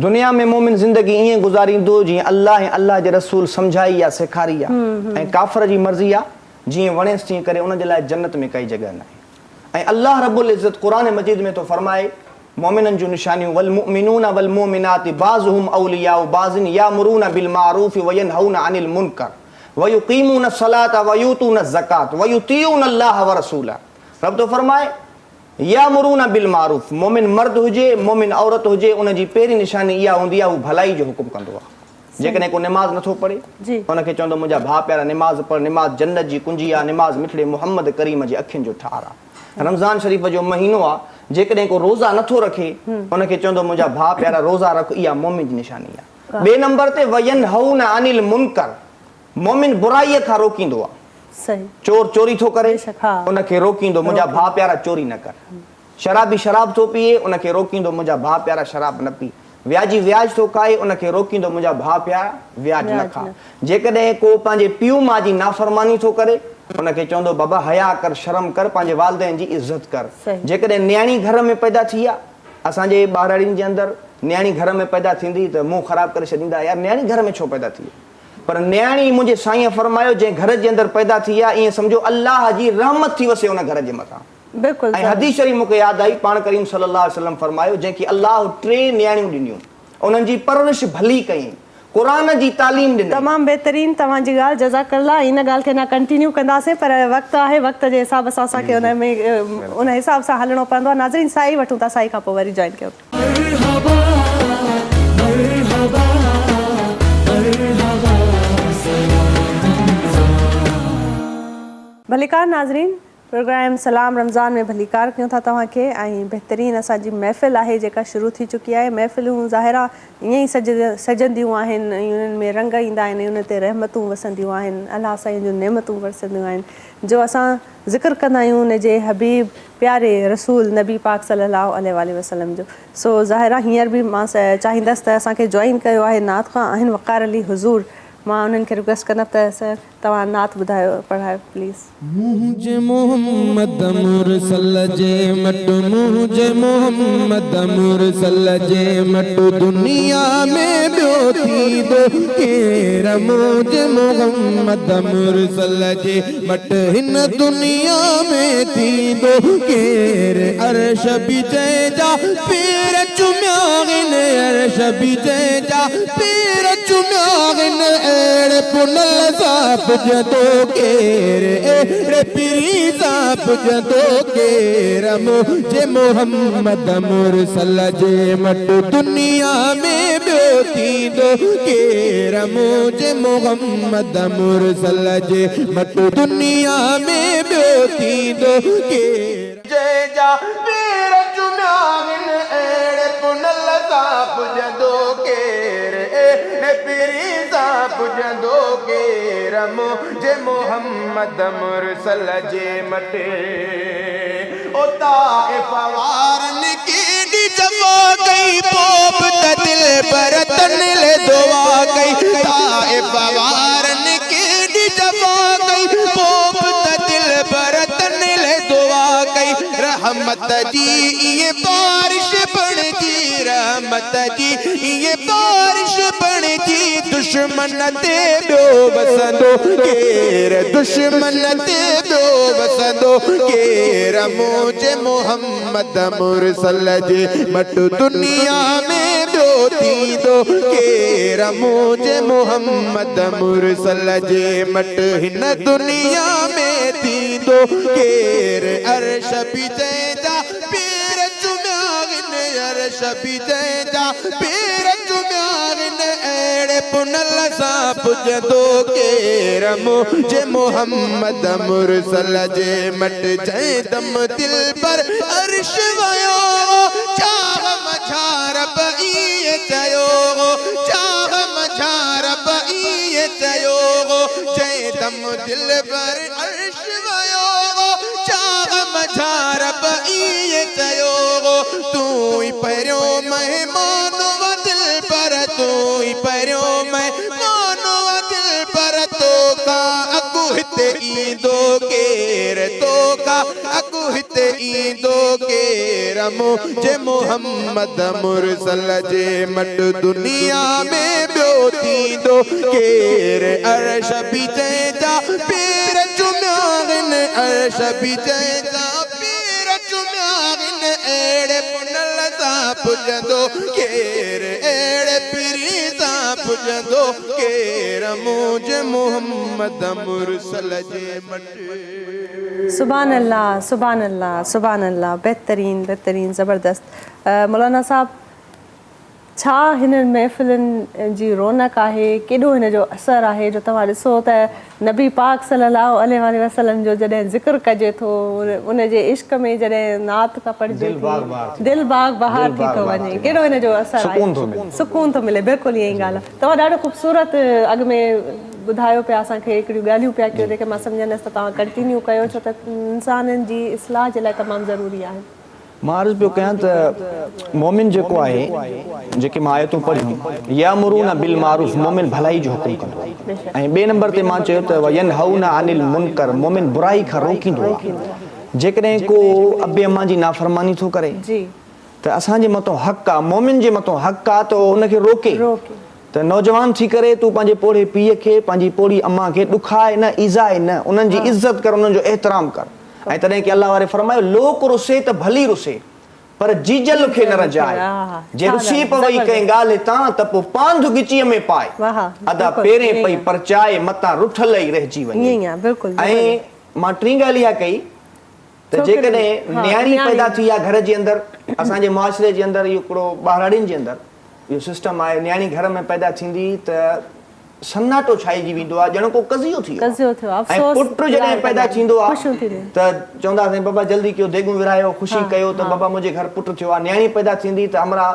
दुनिया में मोमिन ज़िंदगी ईअं गुज़ारींदो जीअं अल्लाह ऐं अल्लाह जे रसूल सम्झाई आहे, सेखारी आहे, ऐं काफ़िर जी मर्ज़ी आहे जीअं वणेसि तीअं करे उन जे लाइ जन्नत में काई जॻह न आहे। ऐं अल्लाह रब्बुल इज़्ज़त क़ुरान मजीद में थो फरमाए मोमिननि जूं निशानियूं वल मुमिनून वल मोमिनात बाज़ुहुम औलियाउ बाज़िन यामुरून बिल मारूफ व यनहून अनिल मुनकर व युक़ीमून सलात व यूतून ज़कात व युतीऊन अल्लाह व रसूला। रब तो फरमाए यामुरून बिल मारूफ, मोमिन मर्द हुजे मोमिन औरत हुजे, उन जी पहिरीं निशानी इहा हूंदी आहे, हू भलाई जो हुकुम कंदो आहे। जेकॾहिं को निमाज़ नथो पढ़े उनखे चवंदो मुंहिंजा भाउ प्यारा निमाज़ पढ़, निमाज़ जन्नत जी कुंजी आहे, निमाज़ मिठड़े मुहम्मद करीम जे अखियुनि जो ठार आहे। रमज़ान शरीफ़ जो महीनो आहे, जेकॾहिं को रोज़ा नथो रखे उनखे चवंदो मुंहिंजा भाउ प्यारा रोज़ा रख, इहा मोमिन जी निशानी आहे। ॿिए नंबर ते वयनहून अनिल मुनकर, मोमिन बुराईअ खां रोकींदो आहे। सही। चोर चोरी थो करे हाँ। उनखे रोकींदो मुंहिंजा भाउ प्यारा चोरी न कर। शराबी शराब थो पीए उनखे रोकींदो मुंहिंजा भाउ प्यारा शराब न पी। व्याजी व्याज थो खाए उनखे रोकींदो मुंहिंजा भाउ प्यारा व्याज न खा। जेकॾहिं को पंहिंजे पीउ माउ जी नाफ़रमानी थो करे उनखे चवंदो बाबा हया कर, शर्म कर, पंहिंजे वालिदैन जी इज़त कर। जेकॾहिं न्याणी घर में पैदा थी आहे, असांजे ॿारड़ियुनि जे अंदरि न्याणी घर में पैदा थींदी त मुंहुं ख़राबु करे छॾींदा, यार न्याणी घर में छो पैदा थी। पर न्याणी मुंहिंजे साईं फरमायो जंहिं घर जे अंदरि पैदा थी आहे ईअं सम्झो अल्लाह जी रहमत थी वसे उन घर जे मथां। बिल्कुलु। ऐं हदीस शरीफ़ मूंखे यादि आई, पाण करीम सल्लल्लाहु अलैहि वसल्लम फरमायो जंहिंखे अल्लाह 3 न्याणियूं ॾिनियूं, उन्हनि जी परवरिश भली कई, क़ुरान जी तालीम ॾिनी। तमामु बहितरीन तव्हांजी ॻाल्हि, जज़ाकल्ला। इन ॻाल्हि खे न कंटिन्यू कंदासीं पर वक़्तु आहे, वक़्त जे हिसाब सां असांखे उन में उन हिसाब सां हलणो पवंदो आहे। नाज़रीन साई वठूं था, साई खां पोइ वरी जॉइन कयो। भलीकार नाज़रीन, प्रोग्राम सलाम रमज़ान में भलीकार कयूं था तव्हांखे ऐं बहितरीन असांजी महफ़िल आहे जेका शुरू थी चुकी आहे। महफ़िलूं ज़ाहिरा ईअं ई सजंदियूं आहिनि ऐं उन्हनि में रंग ईंदा आहिनि, उन ते रहमतूं वसंदियूं आहिनि, अलाह साईं जूं नेमतूं वरसंदियूं आहिनि, जो असां ज़िक्र कंदा आहियूं उन जे हबीब प्यारे रसूल नबी पाक सल्लल्लाहु अलैहि वसल्लम जो। सो ज़ाहिरा हींअर बि मां चाहींदसि त असांखे जॉइन कयो आहे नात खां आहिनि वक़ार अली हुज़ूर। मां उन्हनि खे रिक्वेस्ट कंदमि त सर तव्हां नात ॿुधायो, पढ़ायो प्लीज़। मुझे मोहम्मद मुरसल जे मट, मुझे मोहम्मद मुरसल जे मट, दुनिया में ॿियो थी दो केर, मुझे मोहम्मद मुरसल जे मट, हिन दुनिया में थी दो केर, अर्श बि चइजा पेर चुमिया आहिनि, अर्श बि चइजा पेर चुमिया आहिनि, अहिड़े पुनल सां पुॼंदो केर, अहिड़े पीरी सां पुॼंदो केर, मुझे मोहम्मद मुरसल जे मट, दुनिया में ॿियो थींदो केर, मुझे मोहम्मद मुरसल जे मट, दुनिया में ॿियो थींदो केर, जंहिंजा पेर चुमिया आहिनि, अहिड़े पुनल सां पुॼंदो केर, अहिड़े पीरी सां पुॼंदो केर, मुझे मोहम्मद मुरसल जे मट। ओ ताइफ़ वारनि केॾी जफ़ा कई, पोइ बि त दिल पर तन ले दुआ कई, ताइफ़ वारनि केॾी जफ़ा कई, पोइ बि त दिल पर तन ले दुआ कई, रहमत जी इहे बारिश बणिजी, रहमत जी इहे बारिश बणिजी, दुश्मन ते ॿियो वसंदो केर, दुश्मन ते ॿियो वसंदो केर, मुझे मोहम्मद मुरसल जे मट, दुनिया में ॿियो थींदो केर, मुझे मोहम्मद मुरसल जे मट, हिन दुनिया में थींदो केर, अर्श बि चइजा पेर चुमिया आहिनि, अर्श बि चइजा पेर चुमिया आहिनि, अहिड़े पुनल सां पुॼंदो केर, मुझे मोहम्मद मुरसल जे मट, जंहिं दम दिल पर अर्श वयो, चाह मझार इएं चयो, चाह मझार इएं चयो, जंहिं दम दिल पर अर्श वयो, चाह मझार इएं चयो, तूं ई पहिरियों महिमान व दिल पर, तूं ई पहिरियों महिमान व दिल पर, तो का अॻु हिते ईंदो केर तोखा अगु हिते ईंदो केर मुझे मोहम्मद मुरसल जे मट दुनिया में ॿियो थींदो केर अर्श बि जंहिंजा पेर चुमियागिन अर्श बि जंहिंजा पेर चुमियागिन अहिड़े पुनल सां पुॼंदो केर अहिड़े पिरी सां पुॼंदो केर मुझे मोहम्मद मुरसल जे मट। सुभान अल्लाह सुभान अल्लाह सुभान अल्लाह, बहितरीन बहितरीन ज़बरदस्त। मौलाना साहब, छा हिन महफ़िलुनि जी रौनक आहे, केॾो हिन जो असरु आहे जो तव्हां ॾिसो त नबी पाक सल्लल्लाहु अलैहि वसल्लम जो जॾहिं ज़िक्र कजे थो उन जे इश्क में जॾहिं नात का पढ़जे थी दिल बाग बहार थी थो वञे, केॾो हिन जो असरु आहे, सुकून थो मिले। बिल्कुलु ईअं ई ॻाल्हि आहे। तव्हां ॾाढो ख़ूबसूरत अॻु में ॿुधायो पिया असांखे, हिकिड़ियूं ॻाल्हियूं पिया कयो जेके मां सम्झंदसि त तव्हां कंटिन्यू कयो, छो त इंसाननि जी इस्लाह जे लाइ तमामु ज़रूरी आहे। मां अर्ज़ु पियो कयां त मोमिन जेको आहे, जेके मां आयतूं पढ़ियूं, यामुरूना बिल मारूफ, मोमिन भलाई जो हुकुम कंदो आहे। ऐं ॿिए नंबर ते मां चयो त यनहौना अनिल मुनकर, मोमिन बुराई खां रोकींदो आहे। जेकॾहिं को अबे अम्मा जी नाफ़रमानी थो करे त असांजे मथां हक़ आहे, मोमिन जे मथां हक़ आहे त उनखे रोके। त नौजवान थी करे तूं पंहिंजे पोड़े पीउ खे, पंहिंजी पोड़ी अम्मा खे ॾुखाए न, ईज़ाए न, उन्हनि जी इज़त कर, उन्हनि जो एहतराम कर। ऐं तॾहिं की अलाह वारे फरमायो, लोक रुसे त भली रुसे पर जीजल खे न रजाए। जे रुसी पवई कंहिं ॻाल्हि तां त पोइ पांधु गिचीअ में पाए, अदा पेरें पई परचाए, मतां रुठल ई रहिजी वञे। ऐं मां टीं ॻाल्हि इहा कई त जेकॾहिं न्याणी पैदा थी आहे घर जे अंदरि, असांजे मुआशिरे जे अंदरि इहो हिकिड़ो ॿारड़ियुनि जे अंदरि इहो सिस्टम आहे, न्याणी घर में पैदा थींदी त सन्नाटो छाइजी वेंदो आहे, ॼण को कज़ियो थी वियो। ऐं पुट जॾहिं पैदा थींदो आहे त चवंदा साईं बाबा जल्दी कयो, देगूं विरायो, ख़ुशी कयो त बाबा मुंहिंजे घर पुट थियो आहे। न्याणी पैदा थींदी त हमरा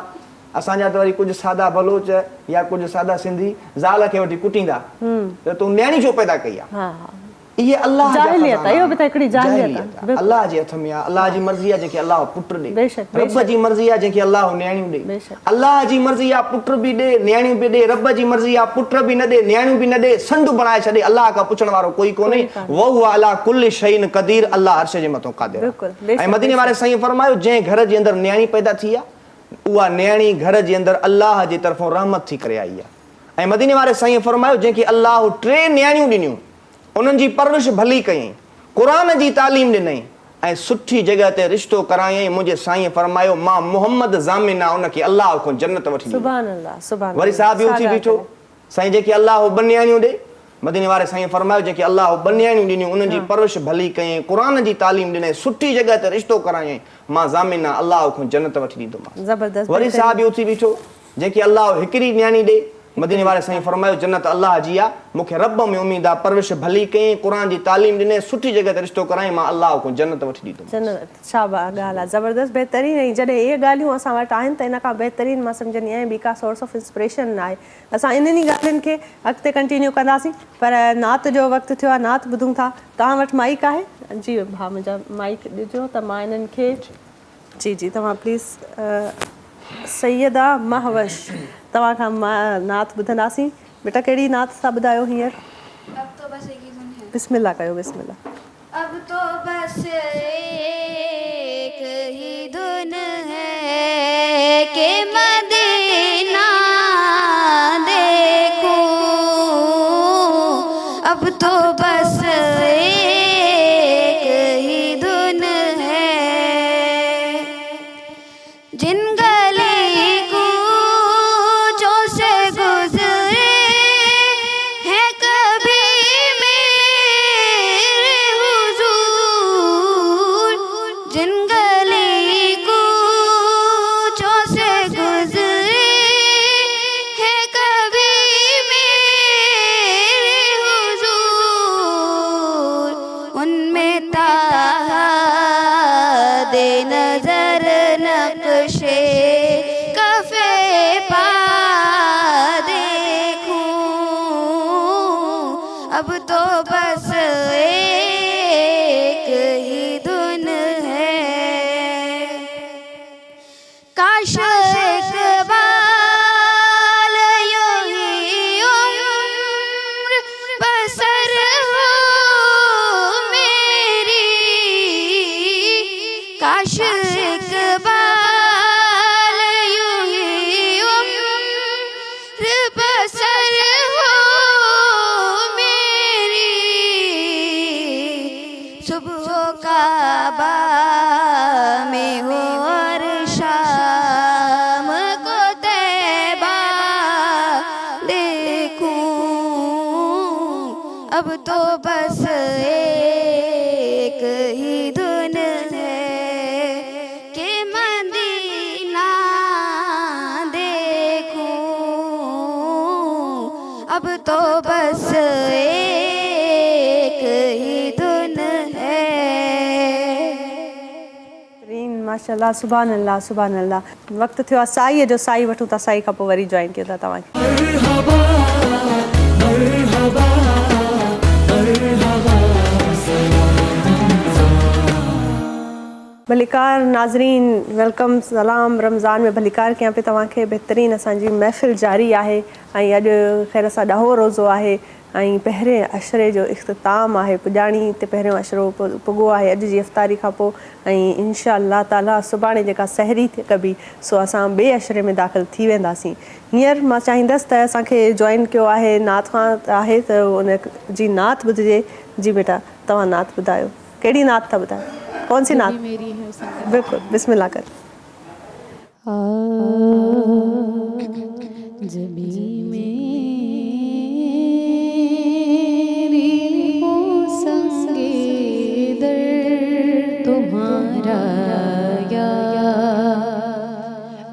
असांजा त वरी कुझु सादा बलोच या कुझु सादा सिंधी ज़ाल खे वठी कुटींदा त तूं न्याणी छो पैदा कई आहे। इहे अल्लाह जाहिलियत आहे, इहो बि त हिकिड़ी जाहिलियत आहे। अल्लाह जे हथ में आहे, अल्लाह जी मर्ज़ी आहे जंहिंखे अल्लाह पुट ॾे, रब जी मर्ज़ी आहे जंहिंखे अल्लाह न्याणियूं ॾे। अल्लाह जी मर्ज़ी आहे पुट बि ॾे, न्याणियूं बि ॾे, रब जी मर्ज़ी आहे पुट बि न ॾे, न्याणियूं बि न ॾे, संडु बणाए छॾे। अल्लाह खां पुछण वारो कोई कोन्हे। वहु अला कुल्ल शैइन क़दीर, अल्लाह अर्श जे मथां क़ादिर। ऐं मदीने वारे साईं फरमायो, जंहिं घर जे अंदरि न्याणी पैदा थी आहे उहा न्याणी घर जे अंदरि अल्लाह जे तरफ़ां रहमत थी करे आई आहे। ऐं मदीने वारे साईं फरमायो, जंहिंखे अल्लाह 3 न्याणियूं ॾिनियूं, उन्हनि जी परवरिश भली कयईं, क़ुरान जी तालीम ॾिनई ऐं सुठी जॻह ते रिश्तो करायईं। मुंहिंजे साईं फरमायो, मां मोहम्मद ज़ामिना उनखे अल्लाह खां जन्नत वठी ॾींदुमि। सुभान अल्लाह सुभान। वरी साहब बि उथी बीठो, साईं जेके अल्लाह 2 न्याणियूं ॾे, मदीने वारे साईं फरमायो, जेके अल्लाह 2 न्याणियूं ॾिनियूं उन्हनि जी परवरिश भली कयईं, क़ुरान जी तालीम ॾिनई, सुठी जॻह ते रिश्तो करायईं, मां ज़ामिना अल्लाह खां जन्नत वठी ॾींदुमि। ज़बरदस्त। वरी साहब बि उथी बीठो, जेके अल्लाह हिकिड़ी न्याणी ॾे, मदीने वारे साईं फरमायो, जन्नत अल्लाह जी आहे, मूंखे रब में उम्मीद आहे, परवरिश भली कयईं, क़ुरान जी तालीम ॾिनई, सुठी जॻह ते रिश्तो करायईं, मां अल्लाह खां जन्नत वठी ॾींदुमि। जन्नत, छा ॻाल्हि आहे, ज़बरदस्त बहितरीन। ऐं जॾहिं इहे ॻाल्हियूं असां वटि आहिनि त इन खां बहितरीन मां सम्झंदी आहियां ॿी का सोर्स ऑफ इंस्पिरेशन आहे। असां इन्हनि ॻाल्हियुनि खे अॻिते कंटिन्यू कंदासीं, पर नात जो वक़्तु थियो आहे, नात ॿुधूं था। तव्हां वटि माइक आहे? जी भाउ मुंहिंजा माइक ॾिजो त मां इन्हनि खे। जी जी, तव्हां प्लीज़। सैयदा महवश, तव्हां खां मां नात ॿुधंदासीं। बेटा कहिड़ी नात था ॿुधायो हींअर? अब तो बस एक ही धुन है। बिस्मिल्लाह कयो, बिस्मिल्लाह। अब तो बस एक ही धुन है कि मदीना देखूं, अब तो बस एक ही धुन है, जिन गली कूचों से गुजरे हैं कभी मेरे हुजूर, काश इकबाल यूं ही उम्र बसर हो मेरी, सुबह काबा में हो और शाम को तैबा देखूं, अब तो बस एक ही धुन है कि मदीना देखूं, अब तो बस एक ही धुन है। माशाल्लाह, सुभान अल्लाह, सुभान अल्लाह। वक़्तु थियो आहे साईअ जो, साई वठूं था, साई खां पोइ वरी जॉइन कयूं था तव्हांखे। भलीकार नाज़रीन, वेलकम, सलाम। रमज़ान में भलीकार कयां पई तव्हांखे। बहितरीनु असांजी महफ़िल जारी आहे ऐं अॼु ख़ैर सां ॾहों रोज़ो आहे ऐं पहिरें अशरे जो इख़्तिताम आहे। पुॼाणी ते पहिरियों अशरो पुॻो आहे अॼु जी इफ़्तारी खां पोइ ऐं इंशा अल्लाह ताला सुभाणे जेका सहरी थिए कबी सो असां ॿिए अशरे में दाख़िल थी वेंदासीं। हींअर मां चाहींदसि त असांखे जॉइन कयो आहे नात खां आहे त उन जी नात ॿुधिजे। जी बेटा, तव्हां नात ॿुधायो, कहिड़ी नात था ॿुधायो, कौन सी नात? मेरी है संगत। बिल्कुलु, बिस्मिल्लाह कर। जबी मेरी हो संगे दर तुम्हारा या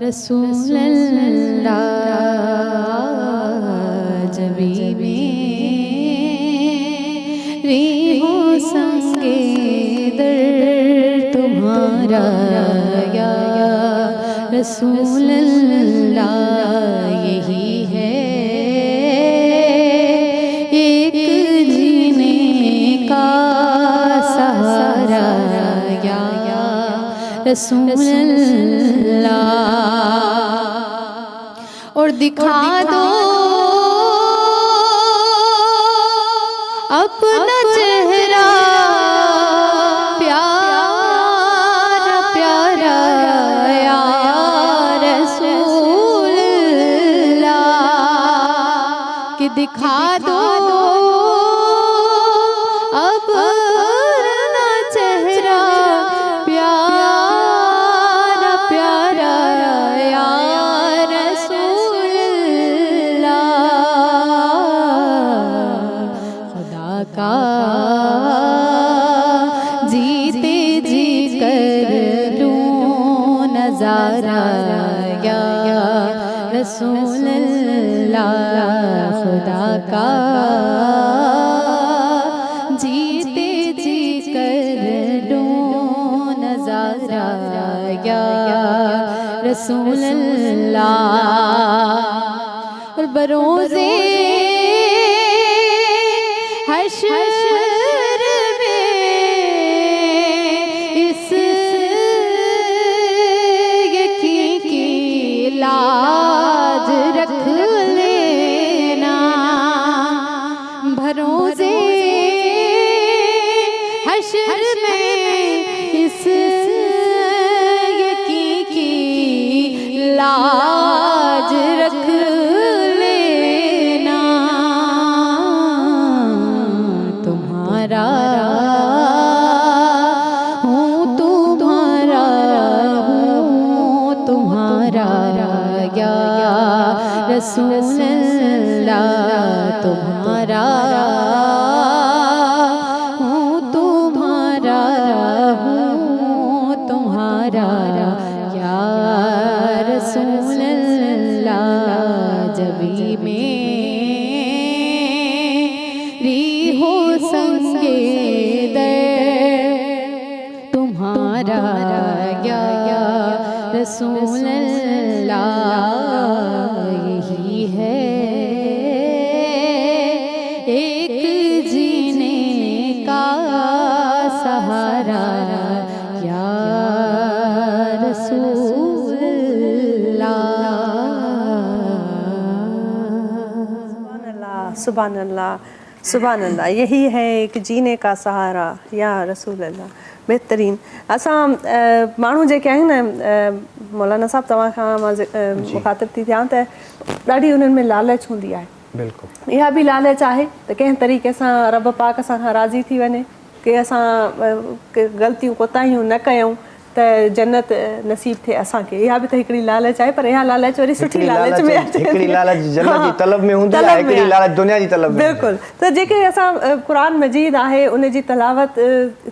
रसूल अल्लाह, जबी मेरी हो संगे दर तुम्हारा या रसूल अल्लाह, यही है एक जीने का सहारा या रसूल अल्लाह। और दिखा दो अपना चेहरा प्यारा प्यारा या रसूल अल्लाह, कि दिखा दो अपना चेहरा प्यारा प्यारा या रसूल अल्लाह। खुदा का जीते जी कर लूं नजारा या रसूल अल्लाह, खुदा का जीते जी कर लूं नजारा या रसूल अल्लाह। और बरोज़े हश्र में इस यकीन की लाज रख लेना, भरोसे हश्र में इस यकीन की लाज रख लेना, तुम्हारा हूँ तुम्हारा हूँ तुम्हारा या रसूल अल्लाह, तुम्हारा हूँ तुम्हारा हूँ तुम्हारा या रसूल अल्लाह। जबी मेरी हो संगे दर तुम्हारा या रसूल अल्लाह, यही है एक जीने का सहारा या रसूल अल्लाह। सुभान अल्लाह, सुभान अल्लाह, यही है एक जीने का सहारा या रसूल अल्लाह। बहितरीन। असां माण्हू जेके आहिनि न, मौलाना साहब तव्हां खां मां मुखातिब थी थियां त ॾाढी उन्हनि में लालच हूंदी आहे। बिल्कुलु इहा बि लालच आहे त कंहिं तरीक़े सां रब पाक असां खां राज़ी थी वञे, की असां ग़लतियूं कोताहियूं न कयूं त जन्नत नसीब थिए असांखे। इहा बि त हिकिड़ी लालच आहे, पर इहा लालच वरी सुठी लालच में अचे थी। हिकिड़ी लालच जन्नत जी तलब में हूंदी तलब आहे, में हिकिड़ी आहे। लालच दुनिया जी तलब में। बिल्कुलु। त जेके असां क़ुरान मजीद आहे उन जी तलावत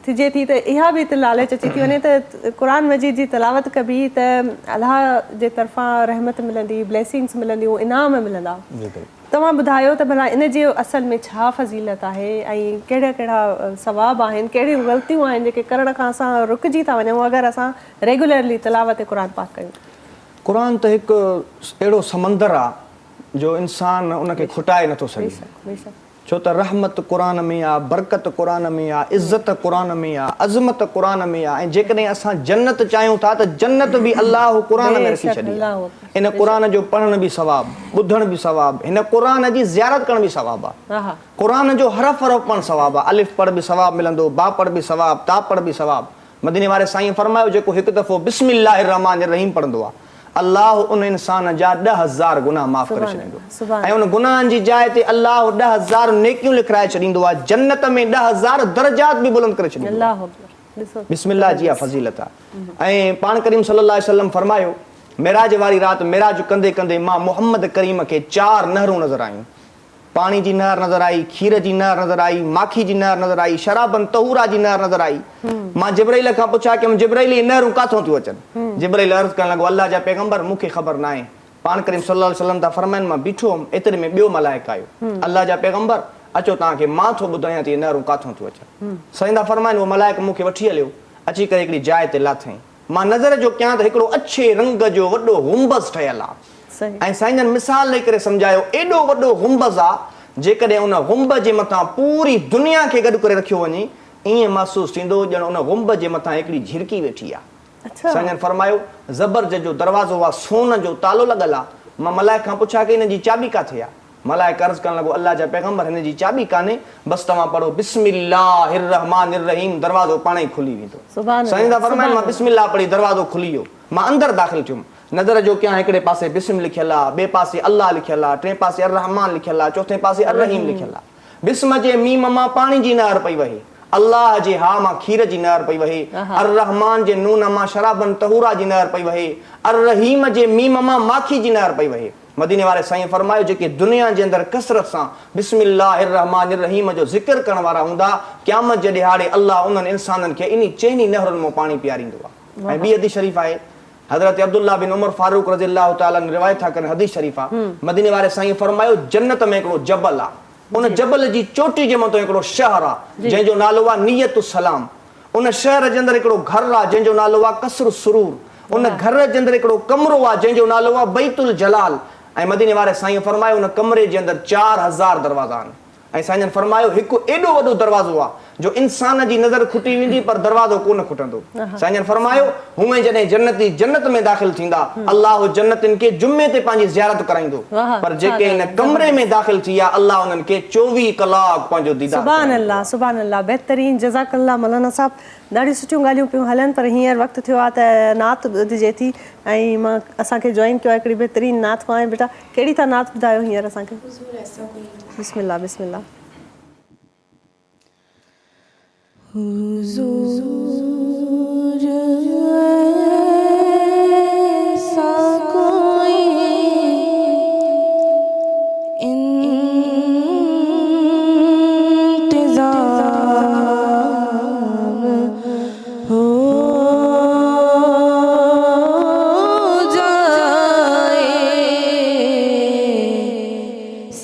थिए थी, त इहा बि त लालच अची थी वञे त क़ुरान मजीद जी तलावत कबी त अलाह जे तरफ़ां रहमत मिलंदी, ब्लेसिंग्स मिलंदियूं, इनाम मिलंदा। तव्हां ॿुधायो त भला इन जी असल में छा फज़ीलत आहे ऐं कहिड़ा कहिड़ा सवाब आहिनि, कहिड़ियूं ग़लतियूं आहिनि जेके करण खां असां रुकिजी था वञूं अगरि असां रेगुलरली तलावत क़ुरान पाक कयूं? क़ुरान त हिकु अहिड़ो समंदर आहे जो इंसान उनखे खुटाए नथो सघे। बेशक। छो त रहमत क़ुरान में आहे, बरकत क़ुरान में आहे, इज़त क़ुरान में आहे, अज़मत क़ुरान में आहे। ऐं जेकॾहिं असां जन्नत चाहियूं था त जन्नत बि अलाह क़ुरान में रखी छॾी आहे। इन क़ुरान जो पढ़ण बि सवाबु, ॿुधण बि सवाबु, हिन क़ुरान जी ज़ियारत करण बि सवाबु आहे। क़ुरान जो हरफ़ हरफ़ पढ़णु सवाबु आहे। अलिफ पढ़ बि सवाबु मिलंदो, बा पढ़ बि सवाबु, ता पढ़ बि सवाबु। मदीने वारे साईं फरमायो जेको हिकु दफ़ो बिस्मिल्लाहिर रहमानिर रहीम पढ़ंदो आहे, अल्लाह उन इंसान जा 10,000 गुनाह माफ़ करे छॾींदो। ऐं उन गुनाहनि जी जाइ ते अल्लाह 10,000 नेकियूं लिखाए छॾींदो आहे। जन्नत में 10,000 दर्जात बि बुलंद करे छॾींदो आहे। बिस्मिल्लाह जी फज़ीलत आहे। ऐं पाण करीम सल्लल्लाहु अलैहि वसल्लम फरमायो, मेराज वारी राति मेराज कंदे कंदे मां मोहम्मद करीम खे 4 नहरूं नज़र आयूं। पाणी जी नहर नज़र आई, खीर जी नहर नज़र आई, माखी जी नहर नज़र आई, शराबन तहूरा जी नहर नज़र आई। मां जिब्राइल खां पुछा कि जिब्राइल ये नहरूं काथों थियूं अचनि? जिब्राइल अर्ज़ करण लॻो, अल्लाह जा पैगंबर मूंखे ख़बर न आहे। पाण करीम सल्लल्लाहु अलैहि वसल्लम था फरमाइनि, मां बीठो हुअमि, एतिरे में ॿियो मलाइक आयो, अल्लाह जा पैगंबर अचो तव्हांखे मां थो ॿुधायां त इहे नहरूं काथों थियूं अचनि। साईं था फरमाइनि, उहो मलाइक मूंखे वठी हलियो, अची करे हिकिड़ी जाइ ते लाथईं। मां नज़र जो कयां त हिकिड़ो अछे रंग जो वॾो गुंबज़ ठहियल आहे। ऐं साईं जन मिसाल ॾेई करे सम्झायो, एॾो वॾो गुंबज़ आहे जेकॾहिं उन गुंबज़ जे मथां पूरी दुनिया खे गॾु करे रखियो वञे, ईअं महसूसु थींदो ॼण उन गुंबज़ जे मथां हिकिड़ी झिरकी वेठी आहे। साईं जन फरमायो, ज़बरदस्त जो दरवाज़ो आहे, सोन जो तालो लॻल आहे। मां मलाइक खां पुछा कि हिन जी चाबी किथे आहे? मलाइक अर्ज़ करण लॻो, अल्लाह जा पैगंबर हिन जी चाबी कान्हे, बसि तव्हां पढ़ो बिस्मिल्लाहिर रहमानिर रहीम, दरवाज़ो पाण ई खुली वेंदो। साईं था फरमाइनि, मां बिस्मिल्लाह पढ़ी, दरवाज़ो खुली वियो। मां अंदरि दाख़िल थियुमि, नज़र जो कयां, हिकिड़े पासे बिस्म लिखियल आहे, ॿिए पासे अल्लाह लिखियल आहे, टे पासे अर रहमान लिखियल आहे, चौथे पासे अर रहीम लिखियल आहे। बिस्म जे मीम मां पाणी जी नहर पई वहे, अल्लाह जे हा मां खीर जी नहर पई वहे, अर रहमान जे नून मां शराबन तहूरा जी नहर पई वहे, अर रहीम जे मीम मां माखी जी नहर पई वहे। मदीने वारे साईं फरमायो, जेके दुनिया जे अंदरि कसरत सां बिस्मिल्लाहिर रहमानिर रहीम जो ज़िक्र करण वारा हूंदा, क़यामत जे ॾिहाड़े अल्लाह उन्हनि इंसाननि खे इन चइनी नहरुनि मां पाणी पीआरींदो आहे। ऐं ॿी हदीस शरीफ़ आहे, हज़रत अब्दुल्लाह बिन उमर फारूक रज़ियल्लाहु ताला रिवायत था कनि, हदीस शरीफ़ आहे। मदीने वारे साईं फरमायो, जन्नत में हिकिड़ो जबल आहे, उन जबल जी चोटी जे मथां हिकिड़ो शहर आहे जंहिंजो नालो आहे नियतुस सलाम। उन शहर जे अंदरि हिकिड़ो घर आहे जंहिंजो नालो आहे कसर सुरूर। उन घर जे अंदरि हिकिड़ो कमरो आहे जंहिंजो नालो आहे बैतुल जलाल। ऐं मदीने वारे साईं फरमायो, उन कमरे जे अंदरि 4000 दरवाज़ा आहिनि। ऐं साईं जन फरमायो, हिकु एॾो वॾो दरवाज़ो आहे जो इंसान जी नज़र खुटी वेंदी पर दरवाज़ो कोन खुटंदो। साईं जन फरमायो, हूअं जॾहिं जन्नती जन्नत में दाख़िल थींदा, अल्लाह जन्नतिन खे जुमे ते पंहिंजी ज़ियारत कराईंदो, पर जेके हिन कमरे में दाख़िल थी विया, अल्लाह उन्हनि खे 24 कलाक पंहिंजो दीदार। सुभान अल्लाह, सुभान अल्लाह। बहितरीन, जज़ाकल्लाह मौलाना साहब। ॾाढी सुठियूं ॻाल्हियूं पियूं हलनि, पर हींअर वक़्तु थियो आहे त नात ॿुधिजे थी ऐं मां असांखे जॉइन कयो आहे हिकिड़ी बहितरीन नात खां। ऐं बेटा कहिड़ी था नात ॿुधायो हींअर असांखे? बिस्मिल्लाह बिस्मिल्लाह।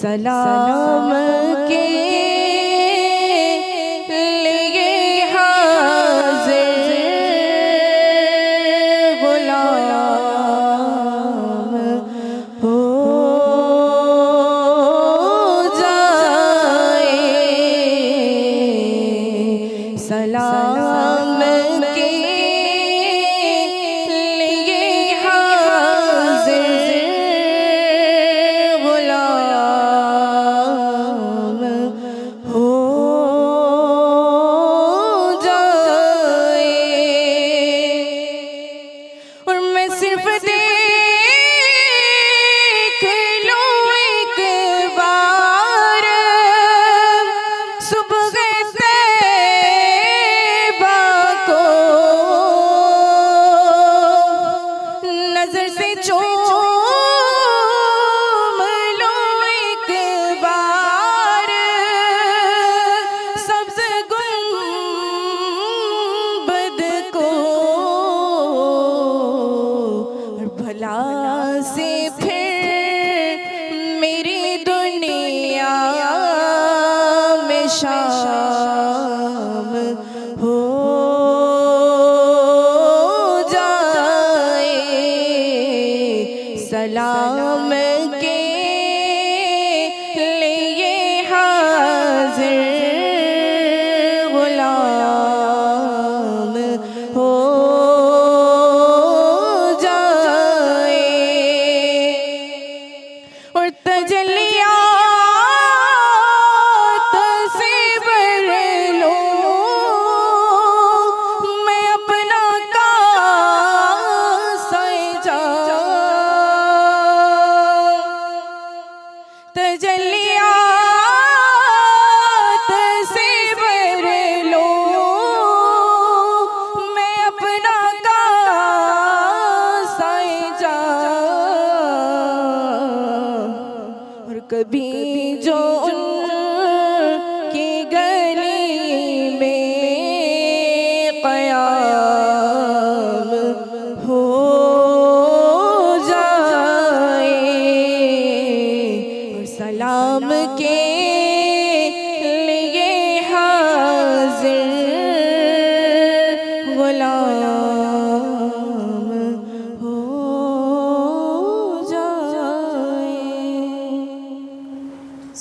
सलाम के लिए हाज़िर गुलाम हो जाए। सलाम के लिए हाज़िर गुलाम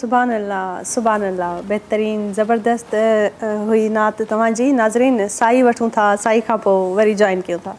सुभान अल्लाह बहितरीन ज़बरदस्त हुई नात तव्हांजी। नाज़रीन साई वठूं था, साई खां पोइ वरी जॉइन कयूं था।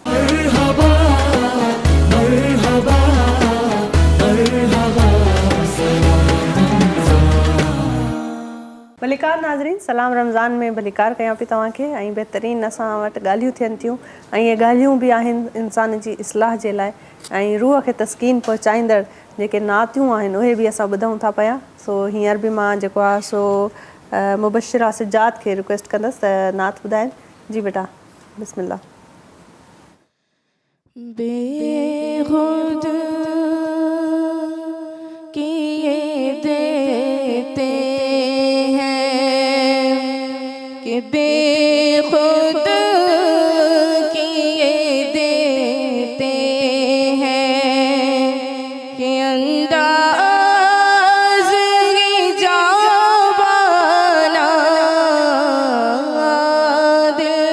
भलीकार नाज़रीन, सलाम रमज़ान में भलीकार कयां पई तव्हांखे ऐं बहितरीन असां वटि ॻाल्हियूं थियनि थियूं ऐं इहे ॻाल्हियूं बि आहिनि इंसान जी इस्लाह जे लाइ ऐं रूह खे तस्कीन पहुचाईंदड़ जेके नातियूं आहिनि उहे बि असां ॿुधूं था पिया। सो हींअर बि मां जेको आहे सो मुबशिरा सिजात खे रिक्वेस्ट कंदसि त नात ॿुधाइनि। जी बेटा बिस्मिल्लाह। बेखुद किए देते हैं कि बेखुद किए देते हैं कि अंदाज़ जाबाना दिल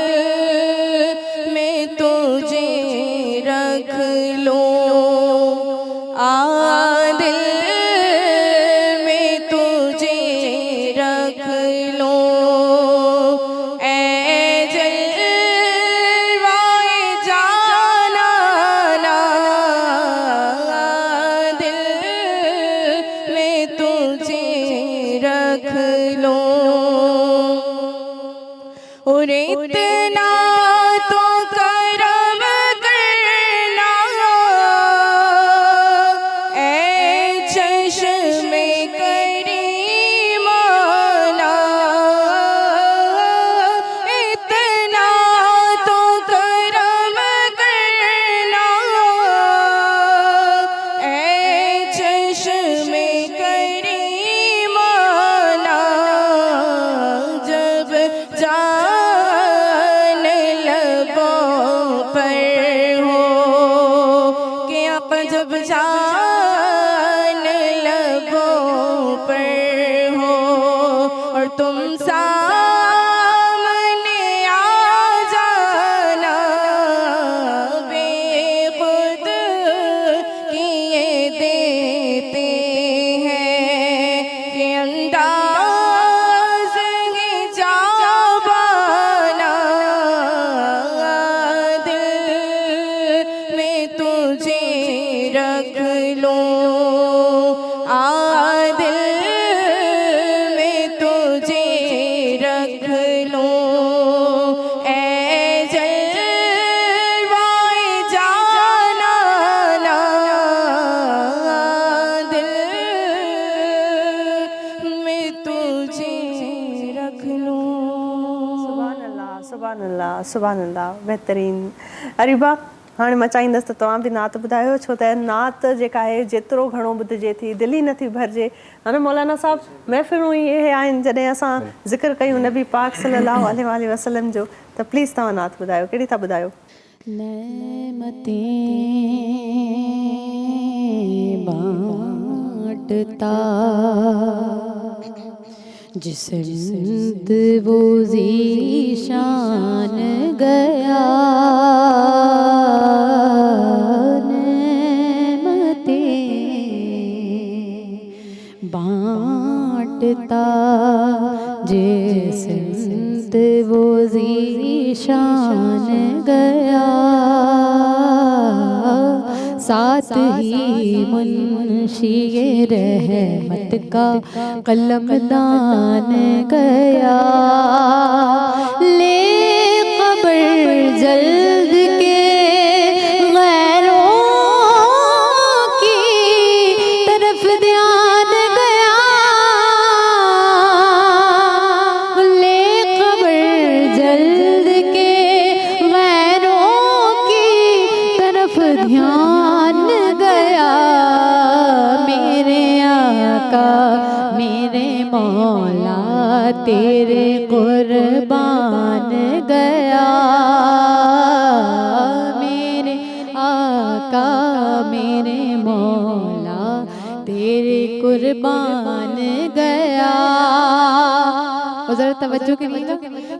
में तुझे रख लो, दिल में तुझे रख लो, ऐ जलवाए जानाना दिल में तुझे रख लो। और इतना तो करम करना ऐ चश्मे करीमाना, इतना तो करम करना ऐ चश्मे करीमाना, जब जान लबों पर हो कि जब जान लबों पर हो और तुम सामने आ जाना, बेखुद किए देते हैं कि अंदाज़ जाबाना दिल में तुझे रख लो, दिल में तुझे रख लो, ऐ जलवाए जानाना दिल में तुझे रख लो। सुभान अल्लाह सुभान अल्लाह बहितरीन। अरीबा हाणे मां चाहींदसि त तव्हां बि नात ॿुधायो, छो त नात जेका आहे जेतिरो घणो ॿुधिजे थी दिलि ई नथी भरिजे। हाणे मौलाना साहब महफ़िलूं इहे आहिनि जॾहिं असां ज़िक्र कयूं नबी पाक सल्लल्लाहु अलैहि वसल्लम जो, त प्लीज़ तव्हां नात ॿुधायो, कहिड़ी था ॿुधायो? नेमतें बांटता जिस्मत वो ज़ीशान गया, नेमतें बांटता जिस्मत वो ज़ीशान गया, साथ ही मुंशिए रहमत का कलमदान गया, ले खबर जल्द के गैरों की तरफ ध्यान गया, ले खबर जल्द के गैरों की तरफ ध्यान गया, मेरे आका मेरे मौला तेरे कुर्बान गया, मेरे आका मेरे मौला तेरे कुर्बान गया। और जरा तवज्जो के लिए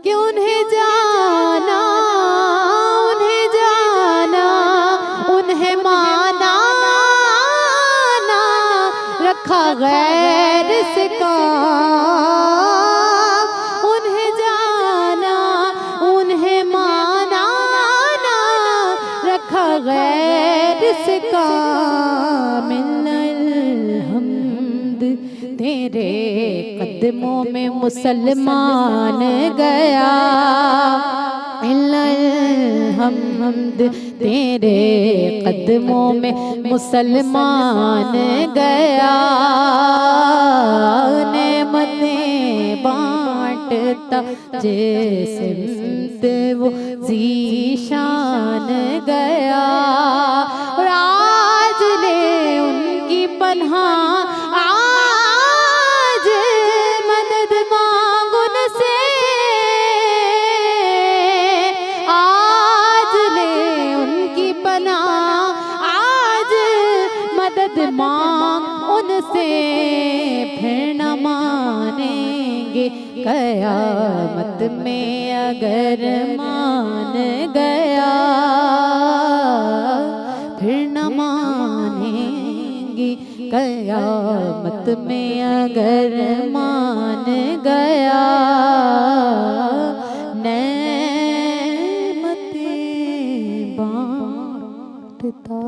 कि उन्हें जाना उन्हें माना ना रखा गैर से से कामिल हमद तेरे कदमों में मुसलमान गया, हमद तेरे कदमों में मुसलमान गया, नेमतें बांटता जिस्म वो ज़ीशान गया, और आज ले उनकी पनाह, आज मदद मांग उनसे, आज ले उनकी पनाह, आज मदद मांग उनसे, फिर न मानेंगे क़यामत में अगर मान गया, फिर न मानेंगे क़यामत में अगर मान गया, नेमतें बांटता।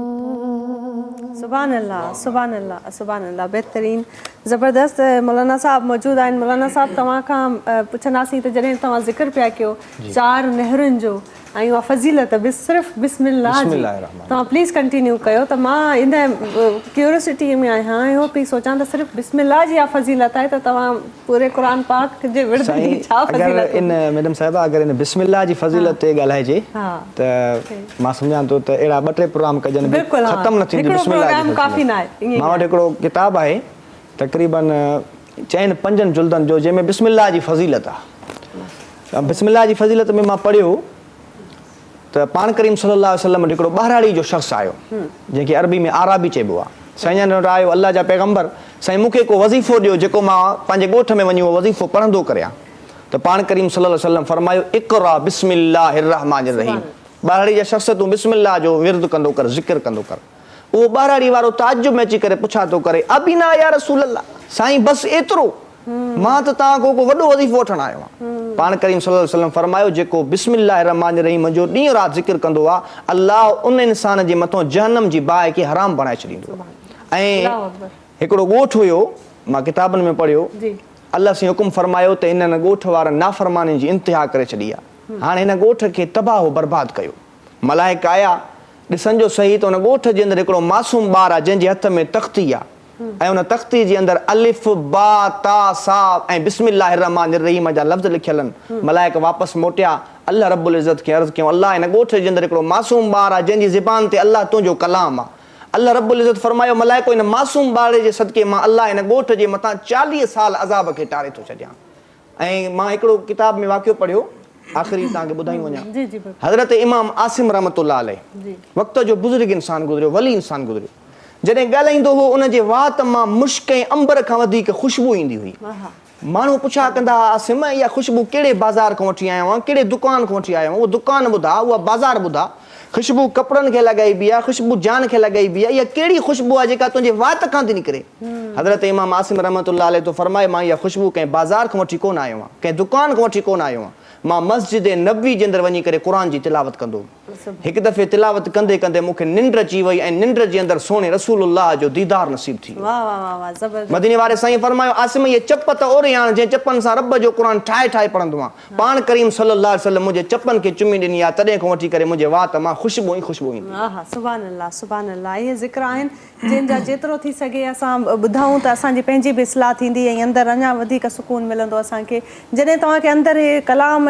सुभान अल्लाह, सुभान अल्लाह, सुभान अल्लाह, बेहतरीन, ज़बरदस्त। मौलाना साहब मौजूद आहिनि। मौलाना साहब तव्हां खां पुछंदासीं त जॾहिं तव्हां ज़िक्र पिया कयो 4 नेहरुनि जो ऐं उहा फज़ीलत सिर्फ़ु बिस्मिल्लाह जी, तव्हां प्लीज़ कंटिन्यू कयो। त मां इन क्यूरियोसिटी में आहियां, इहो पई सोचां त सिर्फ़ु बिस्मिल्लाह जी इहा फज़ीलत आहे त तव्हां पूरे क़ुरान पाक जे विर्द जी छा फज़ीलत? इन मैडम साहिबा अगरि इन बिस्मिल्लाह जी फज़ीलत ते ॻाल्हाइजे त मां सम्झां थो त अहिड़ा 2-3 प्रोग्राम कजनि, ख़तमु न थींदी बिस्मिल्लाह जी। काफ़ी न आहे। मां वटि हिकिड़ो किताबु आहे तक़रीबन 4-5 जुल्दनि जो, जंहिंमें बिस्मिल्लाह जी फज़ीलत आहे। बिस्मिल्लाह जी फज़ीलत में मां पढ़ियो त पाण करीम सल्लल्लाहु अलैहि वसल्लम हिकिड़ो ॿाहिराड़ी जो शख़्स आयो, जंहिंखे अरबी में आराबी चइबो आहे। साईं जन आयो, अल्लाह जा पैगंबर, साईं मूंखे को वज़ीफ़ो ॾियो जेको मां पंहिंजे ॻोठ में वञी उहो वज़ीफ़ो पढ़ंदो करियां। त पाण करीम सल्लल्लाहु अलैहि वसल्लम फरमायो, इक़रा बिस्मिल्लाहिर रहमानिर रहीम। ॿाहिराड़ी जा शख़्स तूं बिस्मिल्लाह जो विर्द कंदो कर, ज़िक्र कंदो कर। उहो ॿाहिराड़ी वारो ताजुब में अची करे पुछा थो करे, अबिना या रसूल अल्लाह, साईं बसि एतिरो, मां त तव्हां को वॾो वज़ीफ़ो वठणु आयो आहियां। पाण करीम सल्लल्लाहु अलैहि वसल्लम फरमायो, जेको बिस्मिल्लाहिर रहमानिर रहीम जो ॾींहुं राति ज़िक्र कंदो आहे, अल्लाह उन इंसान जे मथां जहन्नम जी बाहि खे हराम बणाए छॾींदो। ऐं हिकिड़ो ॻोठु हुयो, मां किताबनि में पढ़ियो, अल्लाह साईं हुकुम फरमायो त इन्हनि ॻोठ वारनि नाफ़रमानी जी इंतिहा करे छॾी आहे। हाणे हिन ॻोठ खे तबाह बर्बाद कयो। मलाइक आया, ॾिसण जो सही त हुन ॻोठ जे अंदरि हिकिड़ो मासूम ॿारु आहे जंहिंजे हथ में तख़्ती आहे, ऐं उन तख़्ती जे अंदरि अलिफ बा ता सा ऐं बिस्मिल्लाहिर रहमानिर रहीम जा लफ़्ज़ लिखियल आहिनि। मलाइक वापसि मोटिया, अल्लाह रब्बुल इज़्ज़त खे अर्ज़ु कयूं, अल्लाह हिन ॻोठ जे अंदरि हिकिड़ो मासूम ॿारु आहे जंहिंजी ज़ुबान ते अल्लाह तुंहिंजो कलाम आहे। अल्लाह रब्बुल इज़्ज़त फरमायो, मलाइको हिन मासूम ॿार जे सदके मां अल्लाह हिन ॻोठ जे मथां 40 साल अज़ाब खे टारे थो छॾियां। ऐं मां हिकिड़ो किताब में वाक़ियो पढ़ियो, आख़िरी तव्हांखे ॿुधायूं वञा। हज़रत इमाम आसिम रहमतुल्लाह अलैह, वक़्त जो बुज़ुर्ग इंसान गुज़रियो, वली इंसान गुज़रियो। जॾहिं ॻाल्हाईंदो हो उनजे वात मां मुश्क ऐं अंबर खां वधीक ख़ुशबू ईंदी हुई। माण्हू पुछा कंदा, आसिम इहा ख़ुशबू कहिड़े बाज़ार खां वठी आयो आहे, कहिड़े दुकान खां वठी आयो आहे? उहो दुकान ॿुधा, उहा बाज़ार ॿुधा, ख़ुशबू कपिड़नि खे लॻाइबी आहे, ख़ुशबू जान खे लॻाइबी आहे, इहा कहिड़ी ख़ुशबू आहे जेका तुंहिंजे वात खां थी निकिरे? हज़रत इमाम आसिम रहमतुल्लाह अलैह तो फरमाए, मां इहा ख़ुशबू कंहिं बाज़ार खां वठी कोन आयो आहियां, कंहिं दुकान खां वठी कोन आयो आहियां, मां मस्जिद नबवी जे अंदरि वञी करे क़ुरान जी तिलावत कंदो। हिकु दफ़े तिलावत कंदे कंदे मूंखे निंड अची वई ऐं निंड जे अंदरि सोने रसूलुल्लाह जो दीदार नसीब थी वियो। मदीने वारे साईं फरमायो, आसिम ये चप त ओरे आण जंहिं चपनि सां रब जो क़ुरान ठाहे ठाहे पढ़ंदो आहियां। पाण करीम सल्लल्लाहु अलैहि वसल्लम मुंहिंजे चपनि खे चुमी ॾिनी आहे, तॾहिं खां वठी करे मुंहिंजे वात मां ख़ुशबू ई ख़ुशबू ईंदी। सुभान अल्लाह, सुभान अल्लाह। इहे ज़िक्र आहिनि जंहिंजा जेतिरो थी सघे असां ॿुधूं त असांजी पंहिंजी बि इस्लाह थींदी ऐं अंदरि अञा वधीक सुकून मिलंदो असांखे। जॾहिं तव्हांखे अंदरि इहे कलाम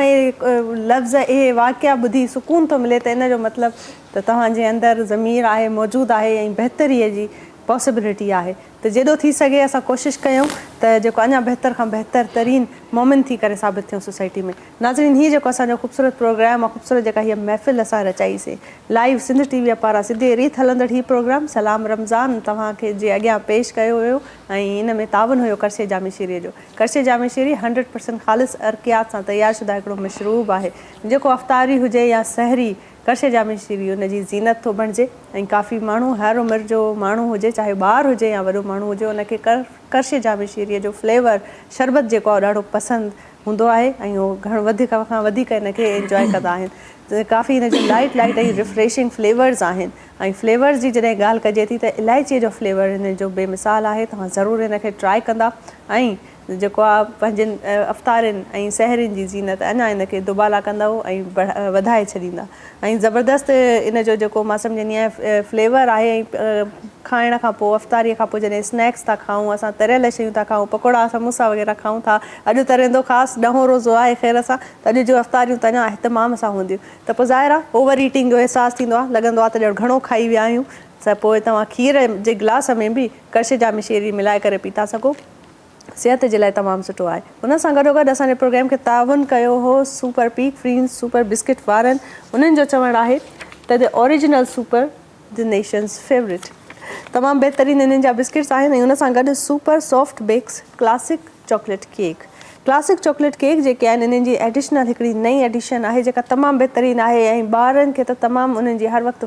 लफ़्ज़ इहे वाक़िया ॿुधी सुकून थो मिले त इन जो मतिलबु त तव्हांजे अंदरि ज़मीर आहे, मौजूदु आहे ऐं बहितरीअ जी पॉसिबिलिटी आहे। त जेॾो थी सघे असां कोशिशि कयूं त जेको अञा बहितर खां बहितर तरीन मोमिन थी करे साबित थियूं सोसाइटी में। नाज़रीन, हीअ जेको असांजो ख़ूबसूरत प्रोग्राम आहे, ख़ूबसूरत जेका हीअ महफ़िल असां रचाईसीं लाइव सिंध टीवीअ पारां सिधे रीत हलंदड़ हीअ प्रोग्राम सलाम रमज़ान तव्हांखे जे अॻियां पेश कयो हुयो ऐं इन में तावन हुयो करशे जामी शीरीअ जो। करशे जामी शीरी 100% ख़ालिस अर्कियात सां तयारु शुदा हिकिड़ो मशरूब आहे जेको अफ़्तारी हुजे या सहरी, करशे जामी शीरी उनजी ज़ीनत थो बणिजे ऐं काफ़ी माण्हू हर उमिरि जो माण्हू हुजे, चाहे ॿारु हुजे या वॾो माण्हू हुजे, उनखे करशे जामी शीरीअ जो फ्लेवर शरबत जेको आहे ॾाढो पसंदि हूंदो आहे ऐं उहो घणो वधीक खां वधीक हिनखे एंजॉय कंदा आहिनि। त काफ़ी हिन जो लाइट लाइट ऐं रिफ्रेशिंग फ्लेवर्स आहिनि ऐं फ्लेवर्स जी जॾहिं ॻाल्हि कजे थी त इलायचीअ जो फ्लेवर हिन जो बेमिसाल आहे। तव्हां ज़रूरु हिनखे ट्राए कंदा ऐं जेको आहे पंहिंजनि अफ़्तारनि ऐं सहरियुनि जी ज़ीनत अञा हिनखे दुबाला कंदव ऐं वधाए छॾींदा ऐं ज़बरदस्त इन जो जेको मां सम्झंदी आहियां फ्लेवर आहे। ऐं खाइण खां पोइ अफ़्तारीअ खां पोइ जॾहिं स्नैक्स था खाऊं, असां तरियल शयूं था खाऊं, पकोड़ा समोसा वग़ैरह खाऊं था, अॼु तरंदो ख़ासि 10हों रोज़ो आहे ख़ैर सां, त अॼु जो अफ़्तारियूं त अञा इहतमाम सां हूंदियूं। त पोइ ज़ाहिर आहे ओवर ईटिंग जो अहसासु थींदो आहे, लॻंदो आहे त ॼण घणो खाई विया आहियूं। त पोइ तव्हां खीर जे गिलास में बि कड़छे जा मिशेरी मिलाए करे पी था सघो, सिहत जे लाइ तमामु सुठो आहे। हुन सां गॾोगॾु असांजे प्रोग्राम खे ताउन कयो हो सुपर पीक फ्रीन्स सुपर बिस्किट वारनि। उन्हनि जो चवणु आहे त the original super the nations favourite. तमामु बहितरीनु इन्हनि जा बिस्किट्स आहिनि ऐं हुन सां गॾु super soft bakes classic chocolate cake. Classic chocolate cake जेके आहिनि इन्हनि जी एडिशनल हिकिड़ी नई एडिशन आहे जेका तमामु बहितरीनु आहे ऐं ॿारनि खे त तमामु उन्हनि जी हर वक़्तु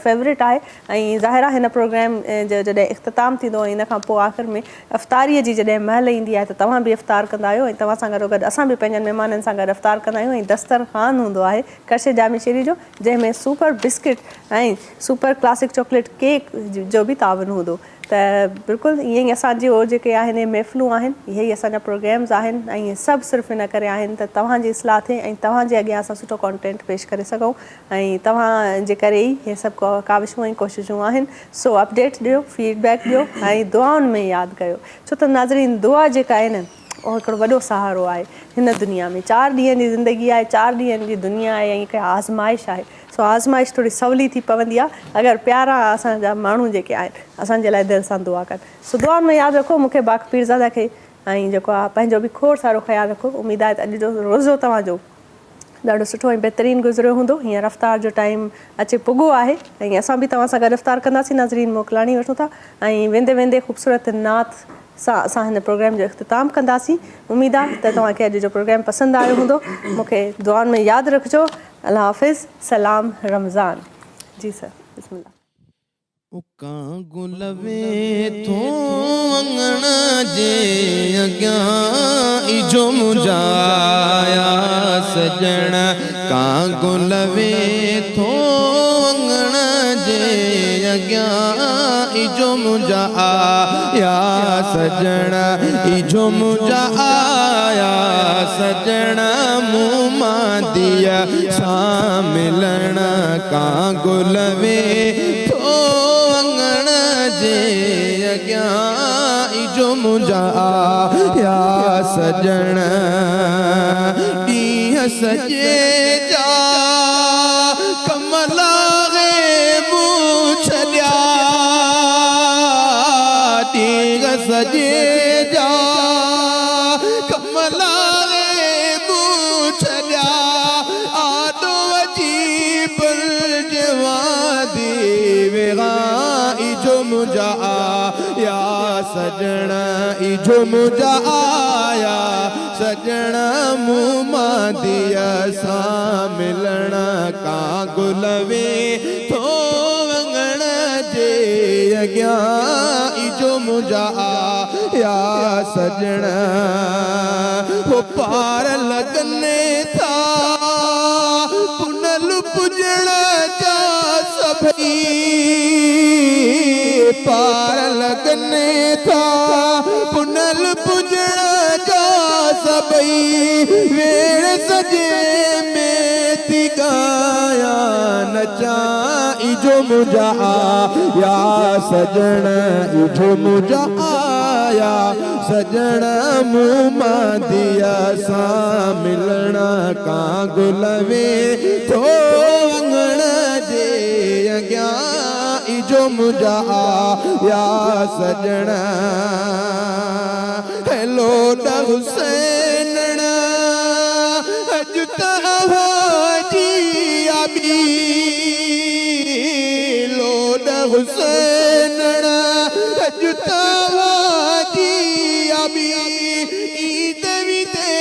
फेवरेट आहे। ऐं ज़ाहिर आहे हिन प्रोग्राम जो जॾहिं इख़्तिताम थींदो ऐं इन खां पोइ आख़िर में अफ़्तारीअ जी जॾहिं महिल ईंदी आहे त तव्हां बि इफ़्तार कंदा आहियो ऐं तव्हां सां गॾोगॾु असां बि पंहिंजनि महिमाननि सां गॾु इफ़्तार कंदा आहियूं। ऐं दस्तरख़ान हूंदो आहे कड़छे जामी शेरी जो जंहिंमें सुपर बिस्किट ऐं सुपर क्लासिक चॉकलेट केक जो बि ताउन हूंदो। त बिल्कुलु ईअं ई असांजी उहो जेके आहिनि महफ़िलूं आहिनि इहे ई असांजा प्रोग्राम्स आहिनि ऐं इहे सभु सिर्फ़ु इन करे आहिनि त तव्हांजी इस्लाह थिए ऐं तव्हांजे अॻियां असां सुठो कॉन्टेंट पेश करे सघूं ऐं तव्हांजे करे ई इहे सभु काविशूं ऐं कोशिशूं आहिनि। सो अपडेट ॾियो, फीडबैक ॾियो ऐं दुआउनि में यादि कयो, छो त नाज़रीन दुआ जेका आहे न उहो हिकिड़ो वॾो सहारो आहे हिन दुनिया में। 4 ॾींहंनि जी ज़िंदगी आहे, 4 ॾींहंनि जी दुनिया आहे ऐं हिकु आज़माइश आहे। सो आज़माइश थोरी सवली थी पवंदी आहे अगरि प्यारा असांजा माण्हू जेके आहिनि असांजे लाइ दिलि सां दुआ कनि। सो दुआउनि में यादि रखो मूंखे बाक़ी पीरज़ादा खे ऐं जेको आहे पंहिंजो बि खोड़ सारो ख़्यालु रखो। उमेदु आहे त अॼु जो रोज़ो तव्हांजो ॾाढो सुठो ऐं बहितरीनु गुज़रियो हूंदो। हींअर रफ़्तार जो टाइम अचे पुॻो आहे ऐं असां बि तव्हां सां गॾु इफ़्तार कंदासीं। नाज़रीन मोकिलाणी वठूं था ऐं वेंदे वेंदे ख़ूबसूरत नात सां असां हिन प्रोग्राम जो इख़्तिताम कंदासीं। उमेदु आहे त तव्हांखे अॼु जो प्रोग्राम पसंदि आयो हूंदो। मूंखे दुआउनि में यादि रखिजो। अल्लाह हाफ़िज़, सलाम रमज़ान। जी सर, बिस्मिल्लाह। उकां गुलवे थो अंगण जे अॻियां इजो मुंजाया सजण कां गुलवे थो अंगण जे अॻियां इजो मुंजाया सजण इजो मुंजाया सजण मूं मां दिया सां मिलण कां गुलवे इजो मुंहिंजा आया सजण ॾींहं सॼे जा कमला मूं छॾिया ॾींहं सॼे जा कमला मूं छॾिया आॾो अजीब जवादी वेगा इजो मुंहिंजा आया सजण इजो मुंहिंजा आया सजण मूं मां दिया सां मिलण कां गुलवे थो अंगण जे अॻियां इजो मुंहिंजा आया सजण हो पार लॻने था पुनल पुॼण जा सभई पार लगने था पुनल पुॼण जा सभई वेड़ सजे में थी गाया नचा इजो मुंहिंजा आया सजण इजो मुंहिंजा आया सजण मूं मां दिया सां मिलण कां गुलवे थो अंगण जे अॻियां इजो मुंहिंजा आया सजण हेलो हुसैन अॼु तव्हांजी आबी लोड हुसैन अॼु तव्हांजी आबी ईद विदे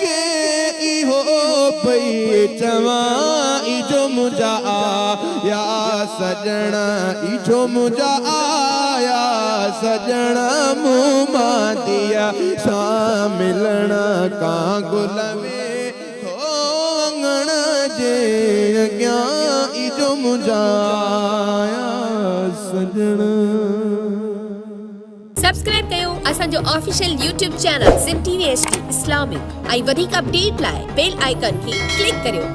के इहो पई चवां इजो मुंहिंजा आया सजण इजो मुंहिंजा आया सजना मुँह मां दिया सा मिलण का गुल में थो अंगण जे अॻियां इजो मुंहिंजा सजना। सब्सक्राइब कयो असांजो official YouTube channel SIM TV HD Islamic ऐं वधीक अपडेट लाइ बेल आइकन खे क्लिक करियो।